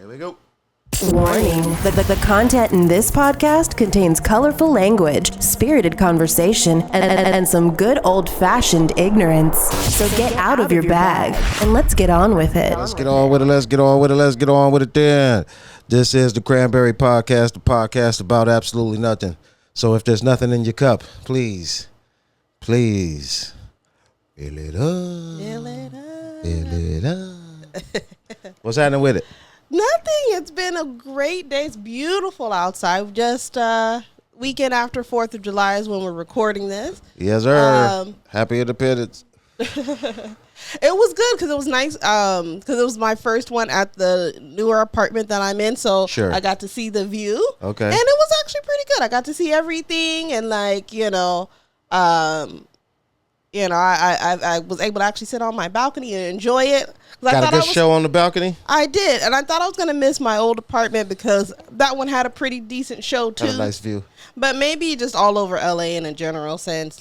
Here we go. Warning, the content in this podcast contains colorful language, spirited conversation, and some good old-fashioned ignorance. So get out of your bag and let's get on with it. Let's get on with it then. This is the Cranberry Podcast, the podcast about absolutely nothing. So if there's nothing in your cup, please, fill it up. What's happening with it? Nothing. It's been a great day. It's beautiful outside. Just weekend after 4th of July is when we're recording this. Yes, sir. Happy Independence. It was good because it was nice because it was my first one at the newer apartment that I'm in. So sure. I got to see the view. Okay. And it was actually pretty good. I got to see everything and I was able to actually sit on my balcony and enjoy it. Got a good show on the balcony? I did. And I thought I was going to miss my old apartment because that one had a pretty decent show too. Had a nice view. But maybe just all over LA in a general sense,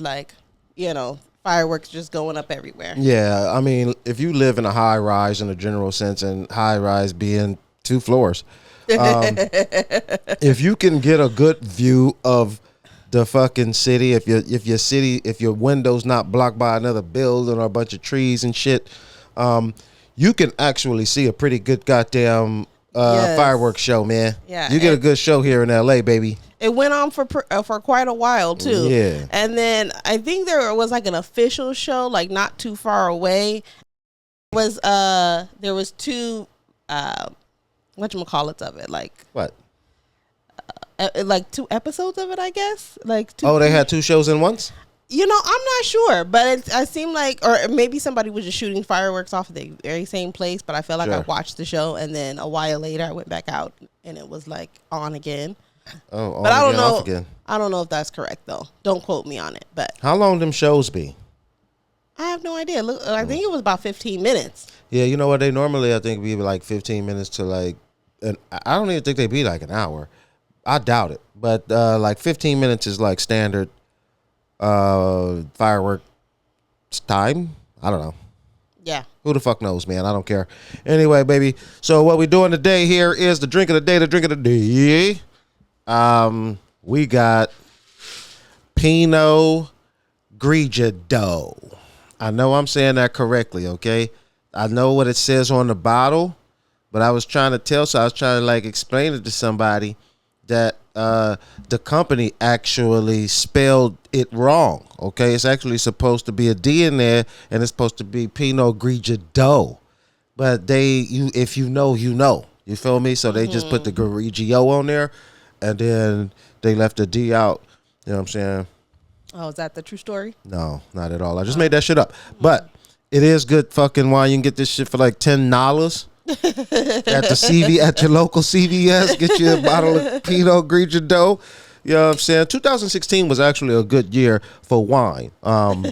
fireworks just going up everywhere. Yeah. I mean, if you live in a high rise in a general sense, and high rise being 2 floors, if you can get a good view of the fucking city, if your window's not blocked by another building or a bunch of trees and shit, you can actually see a pretty good goddamn fireworks show, man. Yeah, you get a good show here in LA, baby. It went on for quite a while too. Yeah, and then I think there was like an official show, like not too far away. There was 2 whatchamacallits of it, like what? Like 2 episodes of it, I guess. Like 2. Oh, they had 2 shows in once? I'm not sure, but it seemed like, or maybe somebody was just shooting fireworks off of the very same place, but I felt like sure. I watched the show, and then a while later I went back out, and it was like on again. Oh, but I don't know. Off again. I don't know if that's correct, though. Don't quote me on it. But how long them shows be? I have no idea. Look, I think it was about 15 minutes. Yeah, you know what? They normally, I think, be like 15 minutes to like, and I don't even think they be like an hour. I doubt it, but like 15 minutes is like standard fireworks time. I don't know. Yeah. Who the fuck knows, man? I don't care. Anyway, baby. So what we're doing today here is the drink of the day. We got Pinot Grigido. I know I'm saying that correctly, okay? I know what it says on the bottle, but I was trying to like explain it to somebody that the company actually spelled it wrong. Okay, it's actually supposed to be a D in there, and it's supposed to be Pinot Grigido. But if you know, you know. You feel me? So they just put the Grigio on there, and then they left the D out. You know what I'm saying? Oh, is that the true story? No, not at all. I just made that shit up. But it is good fucking wine. You can get this shit for like $10. At your local CVS, get you a bottle of Pinot Grigido. You know what I'm saying? 2016 was actually a good year for wine. No,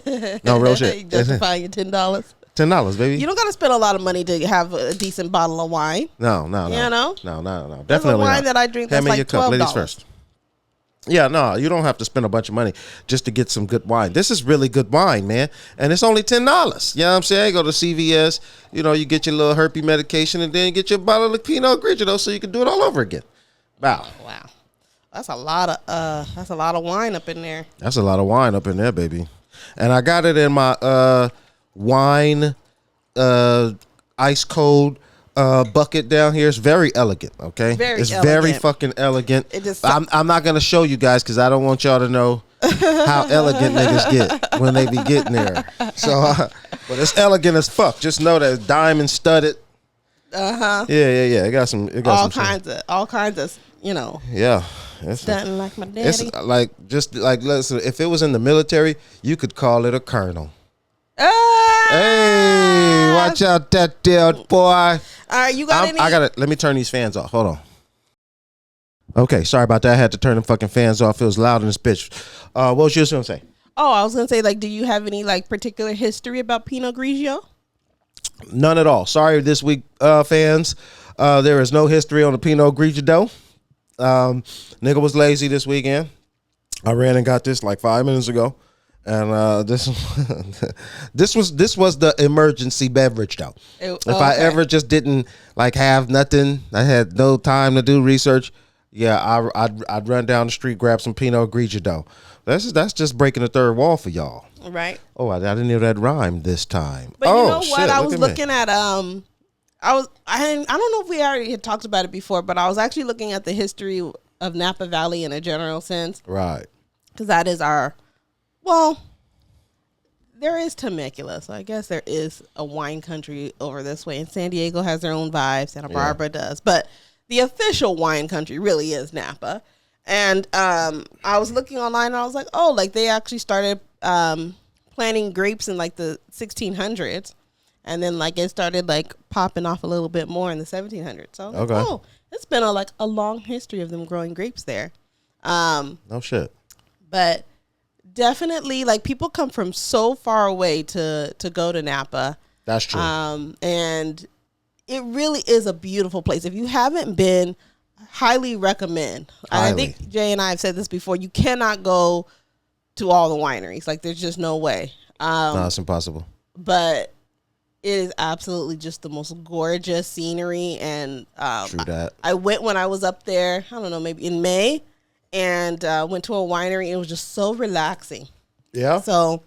real shit. You justifying your $10? $10, baby. You don't got to spend a lot of money to have a decent bottle of wine. No. You know? No. Definitely There's a wine that I drink that's like like $12. Ladies first. Yeah, no, you don't have to spend a bunch of money just to get some good wine. This is really good wine, man. And it's only $10. You know what I'm saying? Go to CVS, you get your little herpes medication, and then you get your bottle of Pinot Grigio so you can do it all over again. Wow. That's a lot of wine up in there. That's a lot of wine up in there, baby. And I got it in my wine ice cold bucket down here. It's very elegant, okay? It's very fucking elegant. I'm not going to show you guys because I don't want y'all to know how elegant niggas get when they be getting there. So, but it's elegant as fuck. Just know that it's diamond studded. Uh-huh. Yeah. It got some. All kinds of, Yeah. Stunting like my daddy. It's like, listen, if it was in the military, you could call it a colonel. Hey, watch out that there, boy. All right, you got any? Let me turn these fans off. Hold on. Okay, sorry about that. I had to turn the fucking fans off. It was loud in this bitch. What was you going to say? Oh, I was going to say, do you have any, particular history about Pinot Grigio? None at all. Sorry this week, fans. There is no history on the Pinot Grigio. Nigga was lazy this weekend. I ran and got this like 5 minutes ago. And this was the emergency beverage though. If I ever just didn't like have nothing, I had no time to do research. Yeah, I'd run down the street, grab some Pinot Grigido. That's just breaking the third wall for y'all. Right. Oh, I didn't know that rhymed this time. But you know what? Shit, I was looking at I don't know if we already had talked about it before, but I was actually looking at the history of Napa Valley in a general sense. Right. Because that is there is Temecula, so I guess there is a wine country over this way. And San Diego has their own vibe. Santa Barbara does. But the official wine country really is Napa. And I was looking online and I was like, oh, like they actually started planting grapes in like the 1600s. And then like it started like popping off a little bit more in the 1700s. So I was like, oh, it's been a long history of them growing grapes there. No shit. But definitely like people come from so far away to go to Napa. That's true. And it really is a beautiful place. If you haven't been, highly recommend. I think Jay and I have said this before. You cannot go to all the wineries. Like there's just no way. No, it's impossible. But it is absolutely just the most gorgeous scenery. And True that. I went when I was up there, I don't know, maybe in May, and went to a winery. It was just so relaxing. Yeah. So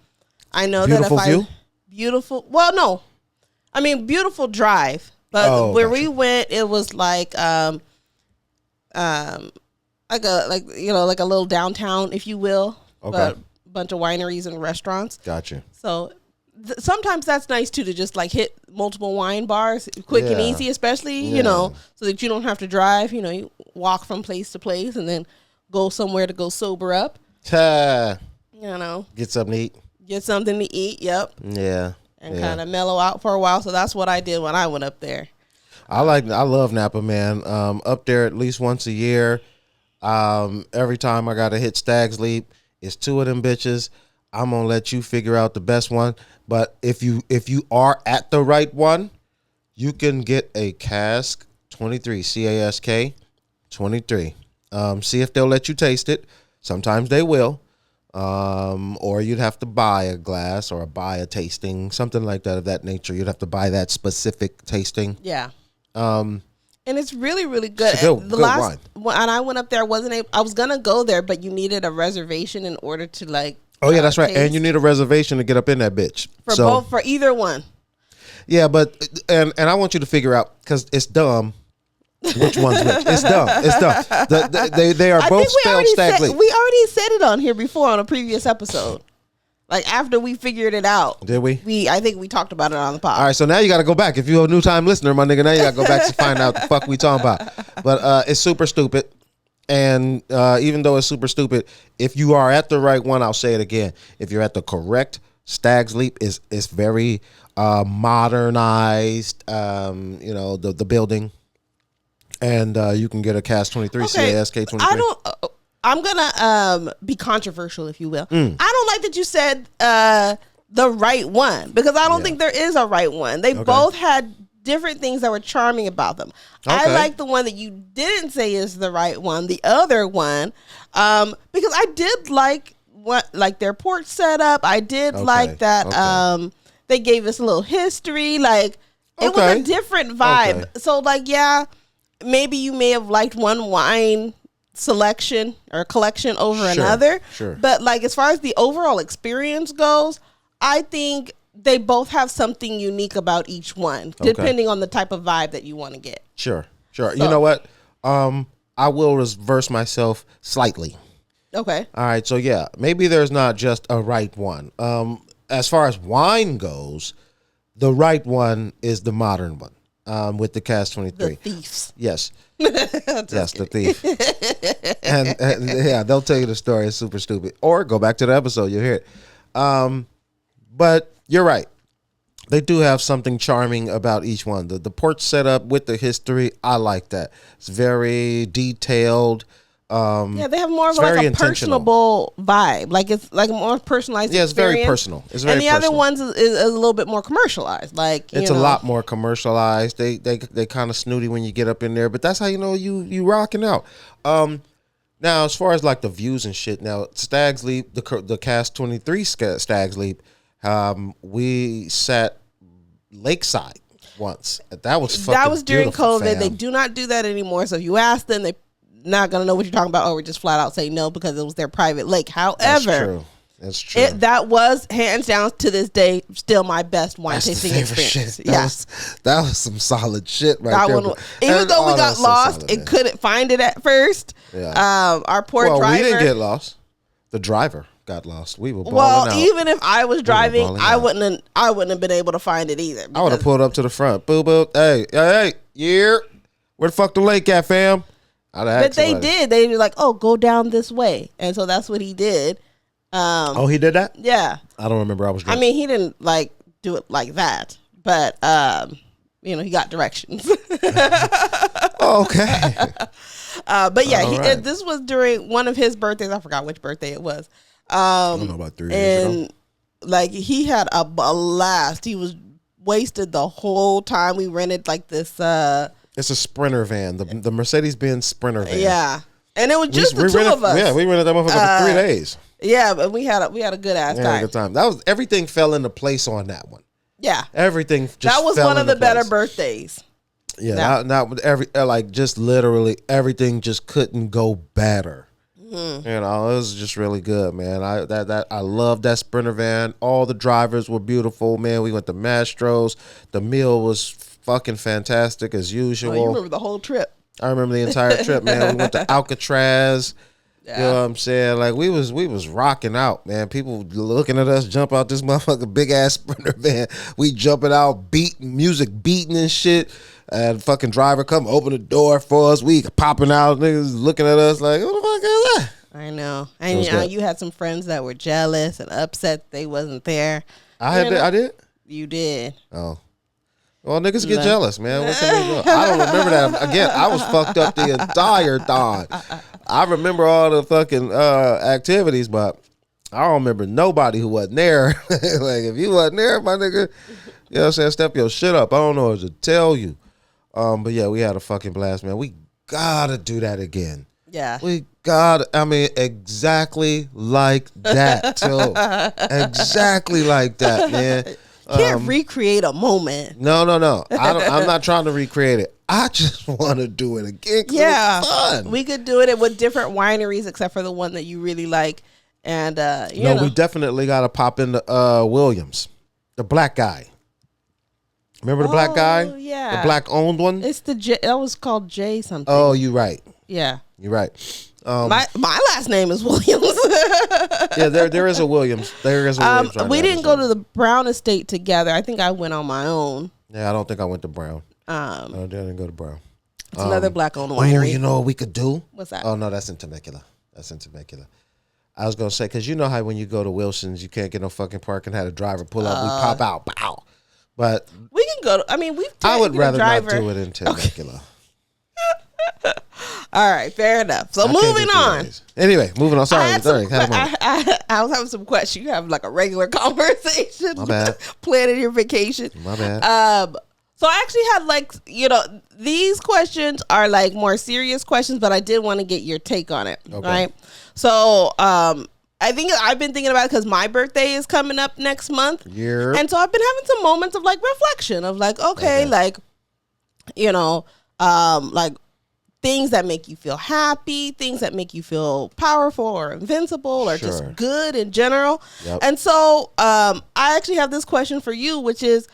I know beautiful that if beautiful drive. But where we went, it was like a little downtown, if you will. Okay. But a bunch of wineries and restaurants. Gotcha. So sometimes that's nice too, to just like hit multiple wine bars quick and easy, especially you know, so that you don't have to drive. You know, you walk from place to place and then go somewhere to go sober up. You know, get something to eat. Get something to eat. Yep. Yeah. And kind of mellow out for a while. So that's what I did when I went up there. I love Napa, man. Up there at least once a year. Every time I gotta hit Stag's Leap, it's two of them bitches. I'm gonna let you figure out the best one. But if you are at the right one, you can get a cask 23, CASK 23. See if they'll let you taste it. Sometimes they will. Or you'd have to buy a glass or buy a tasting, something like that of that nature. You'd have to buy that specific tasting. Yeah. And it's really, really good. Good wine. When I went up there, I was gonna go there, but you needed a reservation in order to like. Oh yeah, that's right. And you need a reservation to get up in that bitch. For either one. Yeah, but and I want you to figure out, because it's dumb. Which one's which? It's dumb. It's dumb. They are both spelled Stag Leap. We already said it on here before on a previous episode. Like after we figured it out. Did we? I think we talked about it on the pod. All right, so now you got to go back. If you're a new time listener, my nigga, now you got to go back to find out the fuck we talking about. But it's super stupid. And even though it's super stupid, if you are at the right one, I'll say it again. If you're at the correct, Stag's Leap is very modernized. You know, the building. And you can get a CASK 23, CASK 23. I'm gonna be controversial, if you will. I don't like that you said the right one, because I don't think there is a right one. They both had different things that were charming about them. I like the one that you didn't say is the right one, the other one, because I did like their porch setup. I did like that they gave us a little history. Like it was a different vibe. So like maybe you may have liked one wine selection or collection over another. Sure. But like as far as the overall experience goes, I think they both have something unique about each one, depending on the type of vibe that you want to get. Sure. So, you know what? I will reverse myself slightly. Okay. All right. So yeah, maybe there's not just a right one. As far as wine goes, the right one is the modern one. With the CASK 23. The thieves. Yes. Yes, the thief. and yeah, they'll tell you the story. It's super stupid. Or go back to the episode. You'll hear it. But you're right. They do have something charming about each one. The porch setup with the history, I like that. It's very detailed. They have more of like a personable vibe. Like it's like a more personalized experience. It's very personal. It's very personal. Other ones is a little bit more commercialized. Like it's a lot more commercialized. They kind of snooty when you get up in there, but that's how you know you rocking out. Now, as far as like the views and shit, now Stag's Leap, the Cast 23 Stag's Leap, we sat lakeside once. That was during COVID. fam. They do not do that anymore. So if you ask them, they're not gonna know what you're talking about, or just flat out say no because it was their private lake. However, that's true. That was hands down to this day still my best wine tasting experience. Shit. That was some solid shit right there. Even though we got lost and couldn't find it at first, our poor driver. We didn't get lost. The driver got lost. We were balling out. Even if I was driving, I wouldn't have been able to find it either. I would have pulled up to the front. Boo boo. Hey, yeah. Where the fuck the lake at, fam? But they did. They were like, "Oh, go down this way," and so that's what he did. He did that? Yeah. I don't remember. I was drunk. I mean, he didn't like do it like that, but he got directions. Okay. But yeah, this was during one of his birthdays. I forgot which birthday it was. I don't know, about 3 years ago. And like he had a blast. He was wasted the whole time. We rented like this. It's a Sprinter van, the Mercedes-Benz Sprinter van. Yeah, and it was just the two of us. Yeah, we rented that motherfucker for 3 days. Yeah, but we had a good ass time. A good time. That was everything fell into place on that one. Yeah, everything. That was one of the better birthdays. Yeah, not just literally everything just couldn't go better. Mm-hmm. It was just really good, man. I love that Sprinter van. All the drivers were beautiful, man. We went to Mastro's. The meal was fucking fantastic as usual. Oh, you remember the whole trip? I remember the entire trip, man. We went to Alcatraz. Yeah. You know what I'm saying? Like we was rocking out, man. People looking at us jump out this motherfucking big ass Sprinter van. We jumping out, music beating and shit. And fucking driver come open the door for us. We popping out, niggas looking at us like, what the fuck is that? I know. And you had some friends that were jealous and upset they wasn't there. I did? You did. Oh. Well, niggas get jealous, man. What can we do? I don't remember that. Again, I was fucked up the entire time. I remember all the fucking activities, but I don't remember nobody who wasn't there. Like, if you wasn't there, my nigga, you know what I'm saying, step your shit up. I don't know what to tell you. But yeah, we had a fucking blast, man. We gotta do that again. Yeah. Exactly like that, too. Exactly like that, man. Can't recreate a moment. No. I'm not trying to recreate it. I just want to do it again. Yeah, it's fun. We could do it with different wineries, except for the one that you really like. And we definitely got to pop into Williams, the black guy. Remember the black guy? Yeah, the black owned one. It's that was called J something. Oh, you right. Yeah, you're right. My last name is Williams. Yeah, there is a Williams. There is a Williams. We didn't go to the Brown estate together. I think I went on my own. Yeah, I don't think I went to Brown. I didn't go to Brown. It's another black-owned winery. You know what we could do? What's that? Oh no, that's in Temecula. I was gonna say, because you know how when you go to Wilson's, you can't get no fucking parking. Had a driver pull up, we pop out, pow. But we can go. I would rather not do it in Temecula. Okay. All right, fair enough. So moving on. Anyway, moving on. Sorry. I was having some questions. You have like a regular conversation. My bad. Planning your vacation. My bad. So I actually had these questions are like more serious questions, but I did want to get your take on it. Okay. Right. So I think I've been thinking about it because my birthday is coming up next month. Yeah. And so I've been having some moments of like reflection of like, okay. like things that make you feel happy, things that make you feel powerful or invincible or just good in general. Yep. And so I actually have this question for you, which is,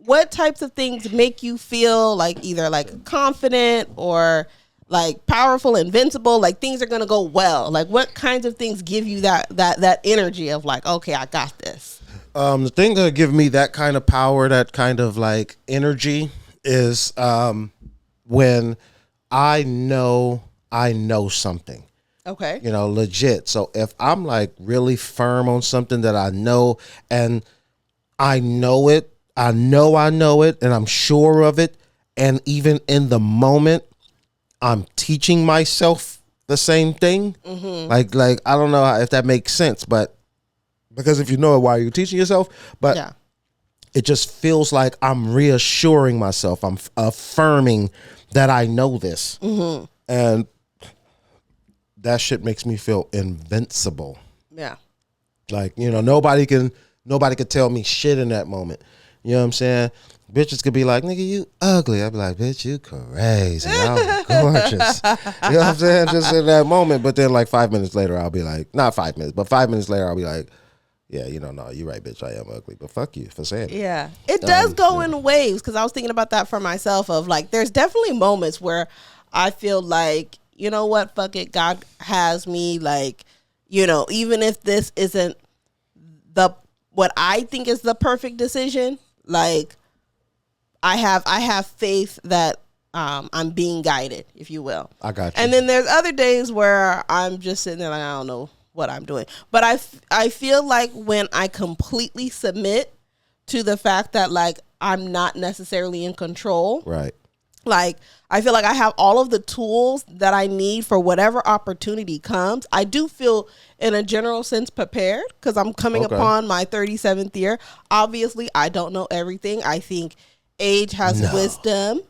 what types of things make you feel like either like confident or like powerful, invincible, like things are going to go well? Like what kinds of things give you that energy of like, okay, I got this? The thing that give me that kind of power, that kind of like energy is when I know something. Okay. Legit. So if I'm like really firm on something that I know and I know it, and I'm sure of it, and even in the moment, I'm teaching myself the same thing. Mm-hmm. Like I don't know if that makes sense, but because if you know it, why are you teaching yourself? But yeah. It just feels like I'm reassuring myself. I'm affirming that I know this. Mm-hmm. And that shit makes me feel invincible. Yeah. Like, nobody can tell me shit in that moment. You know what I'm saying? Bitches could be like, nigga, you ugly. I'd be like, bitch, you crazy. I'm gorgeous. You know what I'm saying? Just in that moment. But then like 5 minutes later, I'll be like, not 5 minutes, but 5 minutes later, I'll be like, yeah, no, you're right, bitch. I am ugly. But fuck you for saying it. Yeah. It does go in waves, because I was thinking about that for myself of like, there's definitely moments where I feel like, you know what, fuck it. God has me, like, even if this isn't what I think is the perfect decision, like, I have faith that I'm being guided, if you will. I got you. And then there's other days where I'm just sitting there like, I don't know what I'm doing. But I feel like when I completely submit to the fact that, like, I'm not necessarily in control. Right. Like, I feel like I have all of the tools that I need for whatever opportunity comes. I do feel, in a general sense, prepared, because I'm coming upon my 37th year. Obviously, I don't know everything. I think age has wisdom.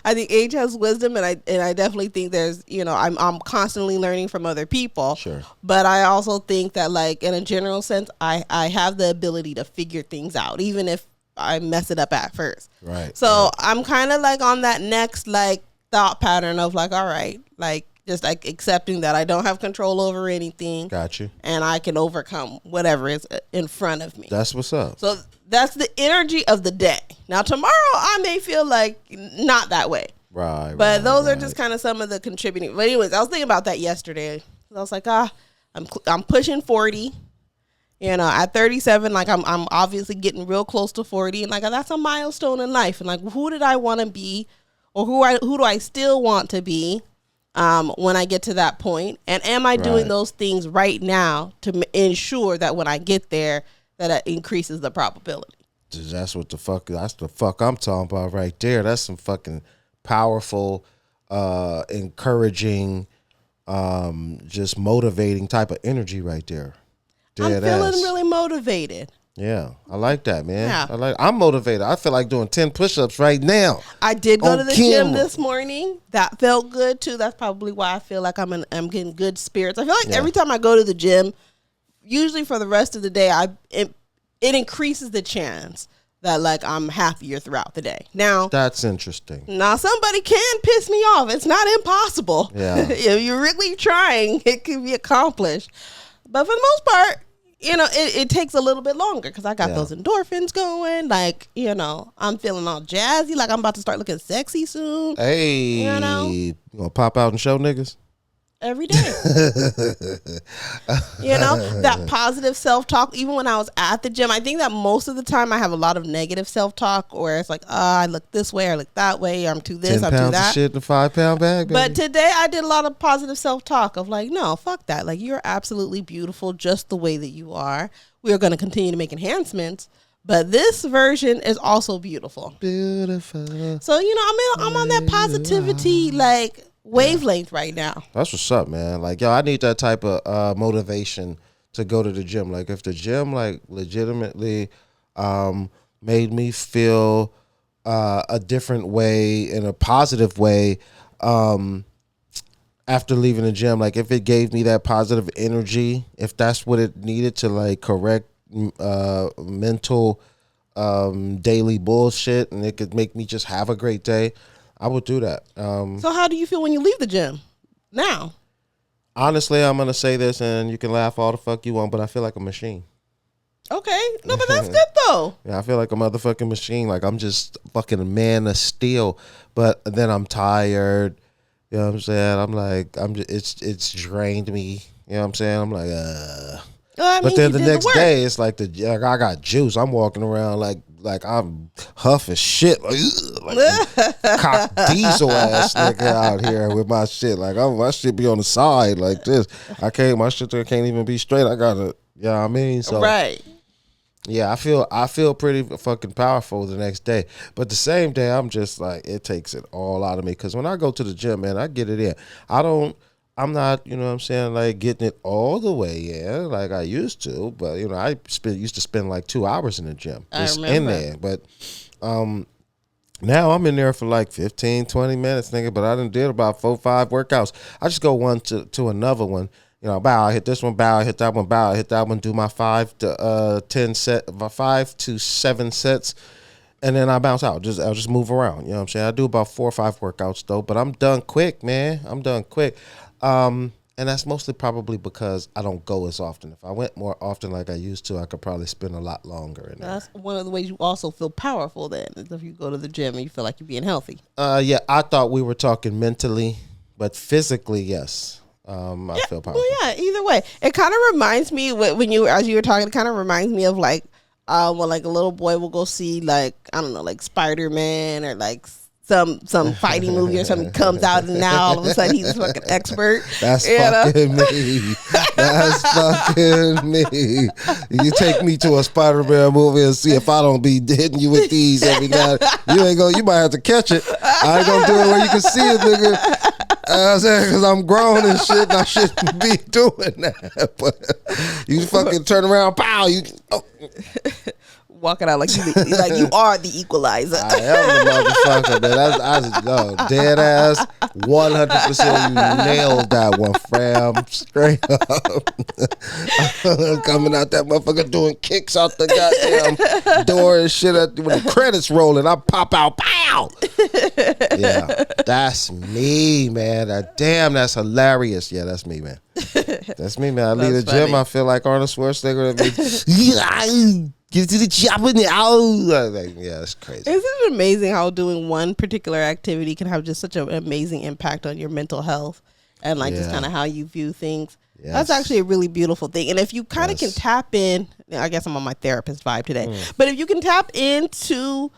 I think age has wisdom, and I definitely think there's, I'm constantly learning from other people. Sure. But I also think that, like, in a general sense, I have the ability to figure things out, even if I mess it up at first. Right. So I'm kind of like on that next, like, thought pattern of like, all right, like, just like accepting that I don't have control over anything. Got you. And I can overcome whatever is in front of me. That's what's up. So that's the energy of the day. Now tomorrow I may feel like not that way. Right. But those are just kind of some of the contributing. But anyways, I was thinking about that yesterday. I was like, I'm pushing 40. At 37, like I'm obviously getting real close to 40, and like that's a milestone in life. And like, who did I want to be, or who do I still want to be when I get to that point? And am I doing those things right now to ensure that when I get there, that it increases the probability? That's the fuck I'm talking about right there. That's some fucking powerful, encouraging, just motivating type of energy right there. I'm feeling really motivated. Yeah, I like that, man. Yeah. I'm motivated. I feel like doing 10 push-ups right now. I did go to the gym this morning. That felt good too. That's probably why I feel like I'm getting good spirits. I feel like every time I go to the gym, usually for the rest of the day, it increases the chance that like I'm happier throughout the day. Now that's interesting. Now somebody can piss me off. It's not impossible. Yeah. If you're really trying, it can be accomplished. But for the most part, it takes a little bit longer because I got those endorphins going. Like, I'm feeling all jazzy. Like I'm about to start looking sexy soon. Hey, you gonna pop out and show niggas? Every day. That positive self-talk. Even when I was at the gym, I think that most of the time I have a lot of negative self-talk, where it's like, I look this way or look that way, or I'm too this, I'm too that. 10 pounds of shit in a 5-pound bag, baby. But today I did a lot of positive self-talk of like, no, fuck that. Like, you're absolutely beautiful just the way that you are. We are going to continue to make enhancements, but this version is also beautiful. Beautiful. So, I'm on that positivity, like, wavelength right now. That's what's up, man. Like, yo, I need that type of motivation to go to the gym. Like, if the gym like legitimately made me feel a different way, in a positive way, after leaving the gym, like if it gave me that positive energy, if that's what it needed to like correct mental daily bullshit, and it could make me just have a great day, I would do that. So how do you feel when you leave the gym now? Honestly, I'm going to say this, and you can laugh all the fuck you want, but I feel like a machine. Okay. No, but that's good, though. Yeah, I feel like a motherfucking machine. Like, I'm just fucking a man of steel, but then I'm tired. You know what I'm saying? I'm like, it's drained me. You know what I'm saying? I'm like, but then the next day, it's like I got juice. I'm walking around like I'm huff as shit, like cock diesel ass nigga out here with my shit. Like my shit be on the side like this. My shit can't even be straight. I gotta, you know what I mean? So right. Yeah, I feel pretty fucking powerful the next day. But the same day, I'm just like, it takes it all out of me. Because when I go to the gym, man, I get it in. I'm not, you know what I'm saying, like getting it all the way in like I used to. But, I used to spend like 2 hours in the gym. Just in there. But Now I'm in there for like 15, 20 minutes, nigga, but I done did about 4, 5 workouts. I just go one to another one. You know, bow, I hit this one, bow, I hit that one, bow, I hit that one, do my 5 to 7 sets, and then I bounce out. I'll just move around. You know what I'm saying? I do about 4 or 5 workouts though, but I'm done quick, man. I'm done quick. And that's mostly probably because I don't go as often. If I went more often like I used to, I could probably spend a lot longer in there. That's one of the ways you also feel powerful then, is if you go to the gym and you feel like you're being healthy. Yeah, I thought we were talking mentally, but physically, yes. I feel powerful. Well, yeah, either way. It kind of reminds me, as you were talking, it kind of reminds me of like, when like a little boy will go see like, I don't know, like Spider-Man or like some fighting movie or something comes out, and now all of a sudden he's a fucking expert. That's fucking me. That's fucking me. You take me to a Spider-Man movie and see if I don't be hitting you with these every night. You might have to catch it. I ain't gonna do it where you can see it, nigga. I'm saying, because I'm grown and shit, and I shouldn't be doing that. But you fucking turn around, pow, walking out like you are the equalizer. I am the motherfucker, man. No, dead ass, 100%. You nailed that one, fam. Straight up. I'm coming out that motherfucker doing kicks out the goddamn door and shit. When the credits rolling, I pop out, pow. Yeah, that's me, man. Damn, that's hilarious. Yeah, that's me, man. That's me, man. I leave the gym, I feel like Arnold Schwarzenegger. Get to the chopper now. Like, yeah, that's crazy. Isn't it amazing how doing one particular activity can have just such an amazing impact on your mental health and like just kind of how you view things? Yes. That's actually a really beautiful thing. And if you kind of can tap in, I guess I'm on my therapist vibe today, but if you can tap into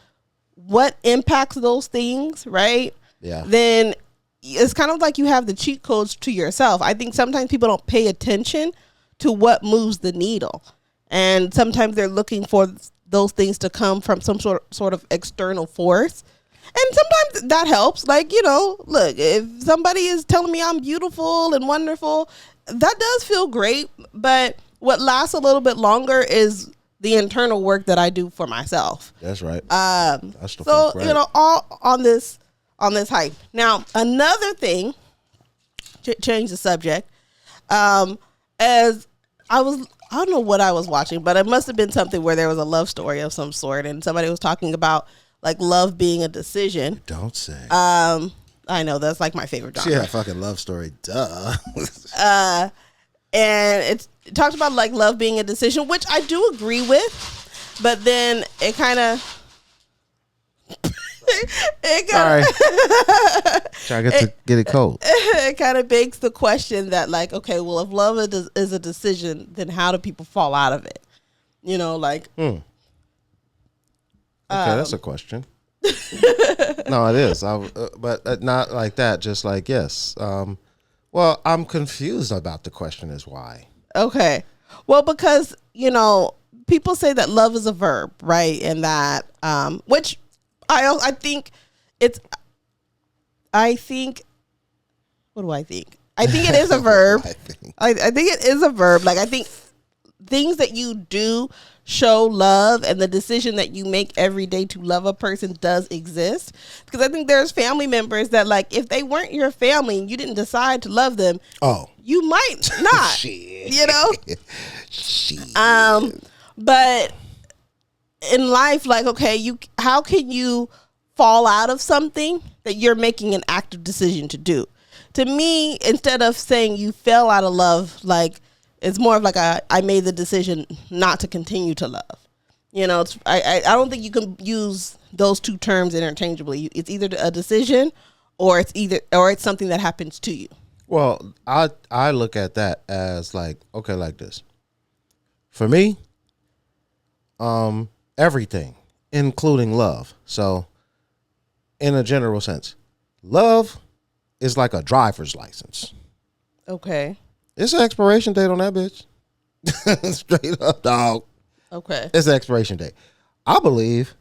what impacts those things, right? Yeah. Then it's kind of like you have the cheat codes to yourself. I think sometimes people don't pay attention to what moves the needle. And sometimes they're looking for those things to come from some sort of external force. And sometimes that helps. Like, look, if somebody is telling me I'm beautiful and wonderful, that does feel great. But what lasts a little bit longer is the internal work that I do for myself. That's right. That's the fuck right. All on this hype. Now, another thing, change the subject, as I don't know what I was watching, but it must have been something where there was a love story of some sort, and somebody was talking about like love being a decision. Don't say. I know that's like my favorite genre. Yeah, fucking love story, duh. And it talked about like love being a decision, which I do agree with, but then it kind of. Sorry. Try to get it cold. It kind of begs the question that like, okay, well, if love is a decision, then how do people fall out of it? Okay, that's a question. No, it is. But not like that. Just like, yes. Well, I'm confused about the question is why. Okay. Well, because, people say that love is a verb, right? And that, which I think what do I think? I think it is a verb. I think it is a verb. Like, I think things that you do show love, and the decision that you make every day to love a person does exist. Because I think there's family members that, like, if they weren't your family and you didn't decide to love them, you might not. Shit. Shit. But in life, like, okay, how can you fall out of something that you're making an active decision to do? To me, instead of saying you fell out of love, like, it's more of like I made the decision not to continue to love. I don't think you can use those two terms interchangeably. It's either a decision or it's something that happens to you. Well, I look at that as like, okay, like this. For me, everything, including love. So, in a general sense, love is like a driver's license. Okay. It's an expiration date on that bitch. Straight up, dog. Okay. It's an expiration date. I believe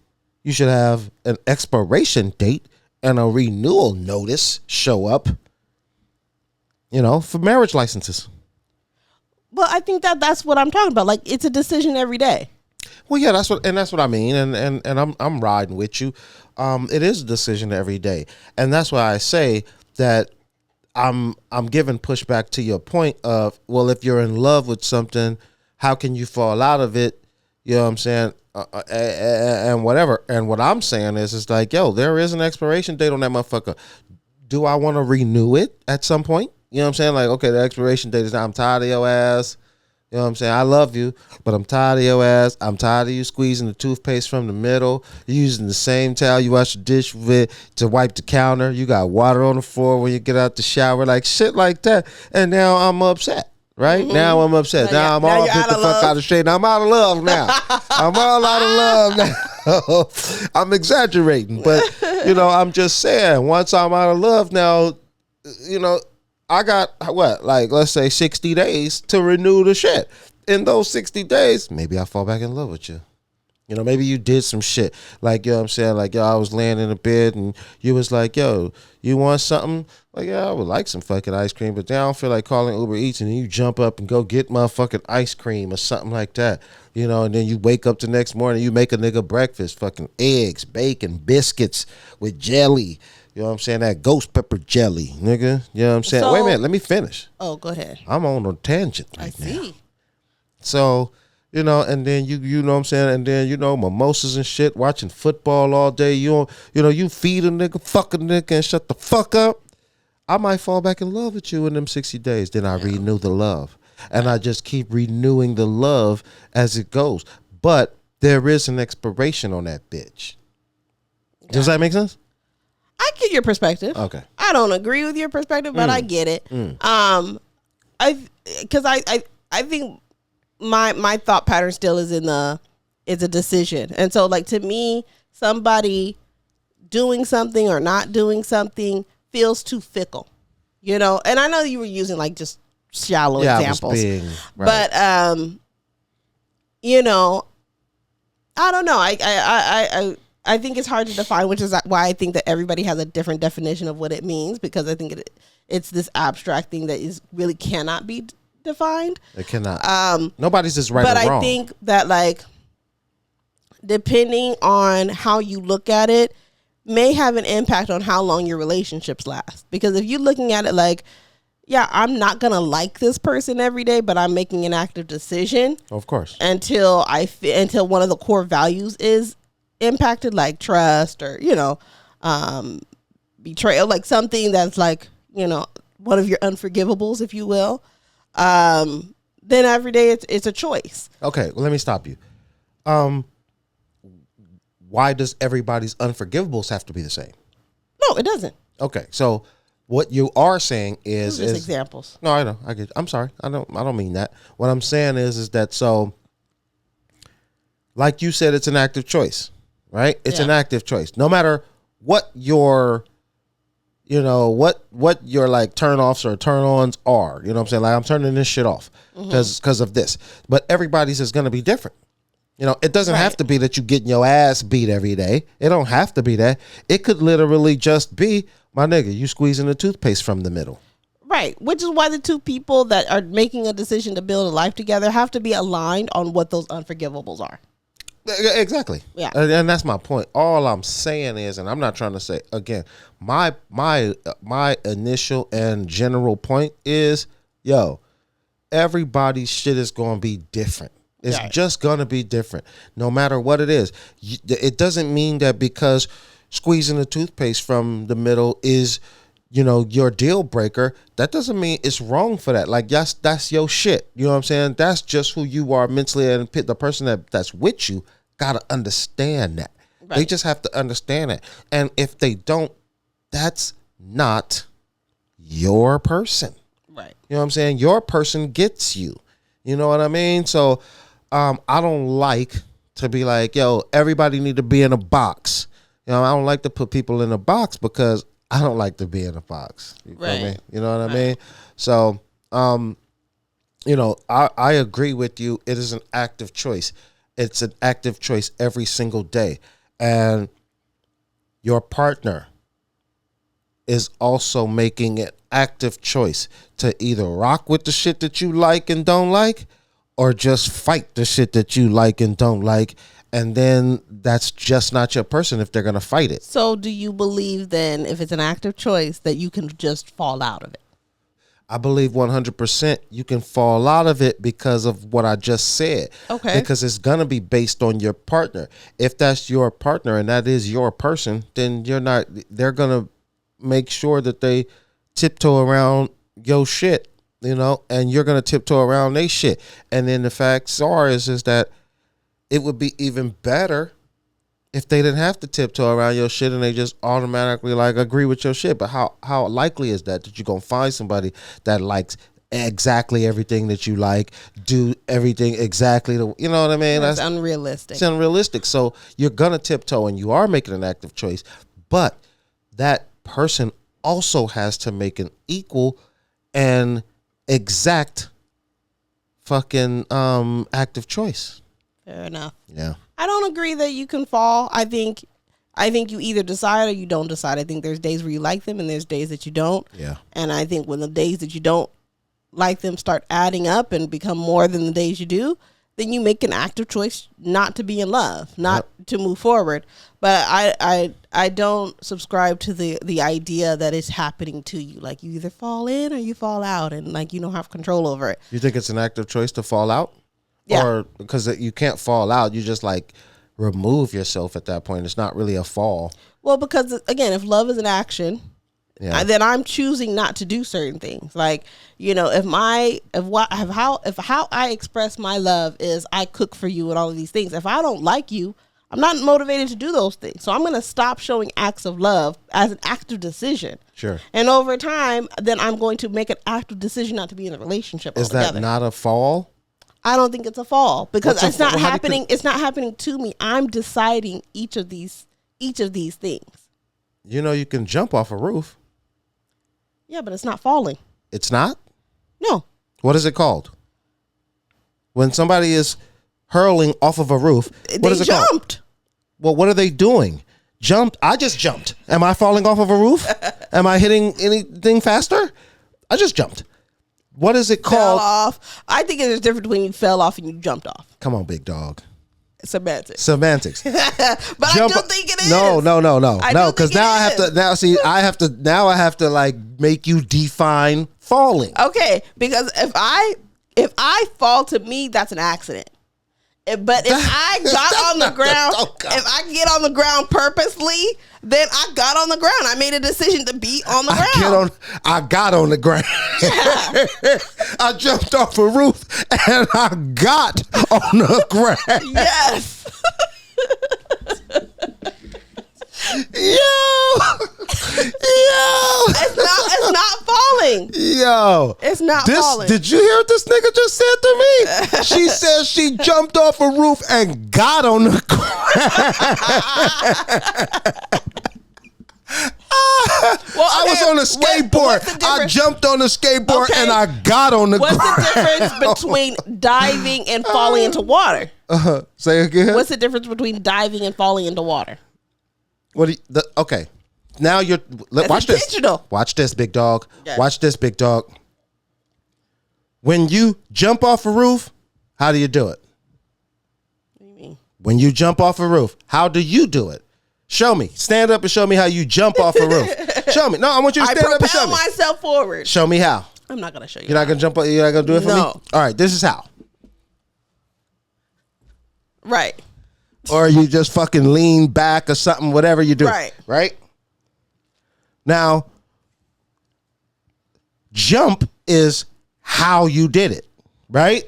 you should have an expiration date and a renewal notice show up, for marriage licenses. Well, I think that's what I'm talking about. Like, it's a decision every day. Well, yeah, that's what I mean, and I'm riding with you. It is a decision every day, and that's why I say that I'm giving pushback to your point of, well, if you're in love with something, how can you fall out of it? You know what I'm saying? And whatever. And what I'm saying is like, yo, there is an expiration date on that motherfucker. Do I want to renew it at some point? You know what I'm saying? Like, okay, the expiration date is now. I'm tired of your ass. You know what I'm saying? I love you, but I'm tired of your ass. I'm tired of you squeezing the toothpaste from the middle. You're using the same towel you wash the dish with to wipe the counter. You got water on the floor when you get out the shower, like shit like that. And now I'm upset. Right? Now I'm upset. Now I'm all put the fuck out of shape. Now I'm out of love now. I'm all out of love now. I'm exaggerating, but I'm just saying, once I'm out of love now, I got let's say 60 days to renew the shit. In those 60 days, maybe I fall back in love with you. Maybe you did some shit. Like, what I'm saying? Like, yo, I was laying in the bed and you was like, yo, you want something? Like, yeah, I would like some fucking ice cream, but then I don't feel like calling Uber Eats, and then you jump up and go get motherfucking ice cream or something like that. And then you wake up the next morning, you make a nigga breakfast, fucking eggs, bacon, biscuits with jelly. You know what I'm saying? That ghost pepper jelly, nigga. You know what I'm saying? Wait a minute, let me finish. Oh, go ahead. I'm on a tangent right now. I see. So, and then you know what I'm saying? And then, mimosas and shit, watching football all day. You feed a nigga, fuck a nigga, and shut the fuck up. I might fall back in love with you in them 60 days. Then I renew the love. And I just keep renewing the love as it goes. But there is an expiration on that bitch. Does that make sense? I get your perspective. Okay. I don't agree with your perspective, but I get it. I think my thought pattern still is it's a decision. And so, like, to me, somebody doing something or not doing something feels too fickle, and I know you were using like just shallow examples, right. But I don't know. I think it's hard to define, which is why I think that everybody has a different definition of what it means, because I think it's this abstract thing that really cannot be defined. It cannot. Nobody's just right or wrong. But I think that, like, depending on how you look at it, may have an impact on how long your relationships last. Because if you're looking at it like, yeah, I'm not gonna like this person every day, but I'm making an active decision. Of course. Until one of the core values is impacted, like trust or betrayal, like something that's like one of your unforgivables, if you will. Then every day it's a choice. Okay, well, let me stop you. Why does everybody's unforgivables have to be the same? No, it doesn't. Okay, so what you are saying is examples. No, I know. I get. I'm sorry. I don't mean that. What I'm saying is that, so, like you said, it's an active choice, right? It's an active choice. No matter what your, what your like turn offs or turn ons are. You know what I'm saying? Like, I'm turning this shit off because of this. But everybody's is going to be different. It doesn't have to be that you getting your ass beat every day. It don't have to be that. It could literally just be, my nigga, you squeezing the toothpaste from the middle. Right. Which is why the two people that are making a decision to build a life together have to be aligned on what those unforgivables are. Exactly. Yeah. And that's my point. All I'm saying is, and I'm not trying to say, again, my initial and general point is, yo, everybody's shit is going to be different. It's just going to be different, no matter what it is. It doesn't mean that because squeezing the toothpaste from the middle is, your deal breaker. That doesn't mean it's wrong for that. Like, that's your shit. You know what I'm saying? That's just who you are mentally, and the person that's with you got to understand that. Right. They just have to understand it. And if they don't, that's not your person. Right. You know what I'm saying? Your person gets you. You know what I mean? So, I don't like to be like, yo, everybody need to be in a box. I don't like to put people in a box because I don't like to be in a box. You feel me? You know what I mean? So, I agree with you. It is an active choice. It's an active choice every single day. And your partner is also making an active choice to either rock with the shit that you like and don't like, or just fight the shit that you like and don't like, and then that's just not your person if they're gonna fight it. So do you believe then, if it's an active choice, that you can just fall out of it? I believe 100% you can fall out of it because of what I just said. Okay. Because it's going to be based on your partner. If that's your partner and that is your person, then they're going to make sure that they tiptoe around your shit, and you're going to tiptoe around their shit. And then the facts is that it would be even better if they didn't have to tiptoe around your shit and they just automatically agree with your shit. But how likely is that you're going to find somebody that likes exactly everything that you like, do everything exactly you know what I mean? That's unrealistic. It's unrealistic. So you're going to tiptoe and you are making an active choice, but that person also has to make an equal and exact fucking active choice. Fair enough. Yeah. I don't agree that you can fall. I think you either decide or you don't decide. I think there's days where you like them and there's days that you don't. Yeah. And I think when the days that you don't like them start adding up and become more than the days you do, then you make an active choice not to be in love, not to move forward. But I don't subscribe to the idea that it's happening to you. Like, you either fall in or you fall out, and you don't have control over it. You think it's an active choice to fall out? Yeah. Or because you can't fall out, you just remove yourself at that point. It's not really a fall. Well, because again, if love is an action, then I'm choosing not to do certain things. If how I express my love is I cook for you and all of these things. If I don't like you, I'm not motivated to do those things. So I'm going to stop showing acts of love as an active decision. Sure. And over time, then I'm going to make an active decision not to be in a relationship. Is altogether. that not a fall? I don't think it's a fall because it's not how happening. It's not happening to me. I'm deciding each of these things. You can jump off a roof. Yeah, but it's not falling. It's not? No. What is it called? When somebody is hurling off of a roof, what is it called? They jumped. Well, what are they doing? Jumped? I just jumped. Am I falling off of a roof? Am I hitting anything faster? I just jumped. What is it called? Fell off. I think there's a difference between you fell off and you jumped off. Come on, big dog. Semantics. But I don't think it is. No. Because now I have to make you define falling. Okay, because if I fall, to me, that's an accident. But if I got on the ground, if I get on the ground purposely, then I got on the ground. I made a decision to be on the ground. I got on the ground. I jumped off a roof and I got on the ground. Yes. Yo. It's not falling. Yo. It's not falling. Did you hear what this nigga just said to me? She says she jumped off a roof and got on the ground. I was on a skateboard. I jumped on the skateboard and I got on the ground. What's the difference between diving and falling into water? Say again. What's the difference between diving and falling into water? Okay. Now watch this. Digital. Watch this, big dog. Yeah. Watch this, big dog. When you jump off a roof, how do you do it? What do you mean? When you jump off a roof, how do you do it? Show me. Stand up and show me how you jump off a roof. Show me. No, I want you to stand up and show me. I propel myself forward. Show me how. I'm not going to show you. You're not going to jump up? You're not going to do it for me? No. All right, this is how. Right. Or you just fucking lean back or something, whatever you do. Right? Now, jump is how you did it, right?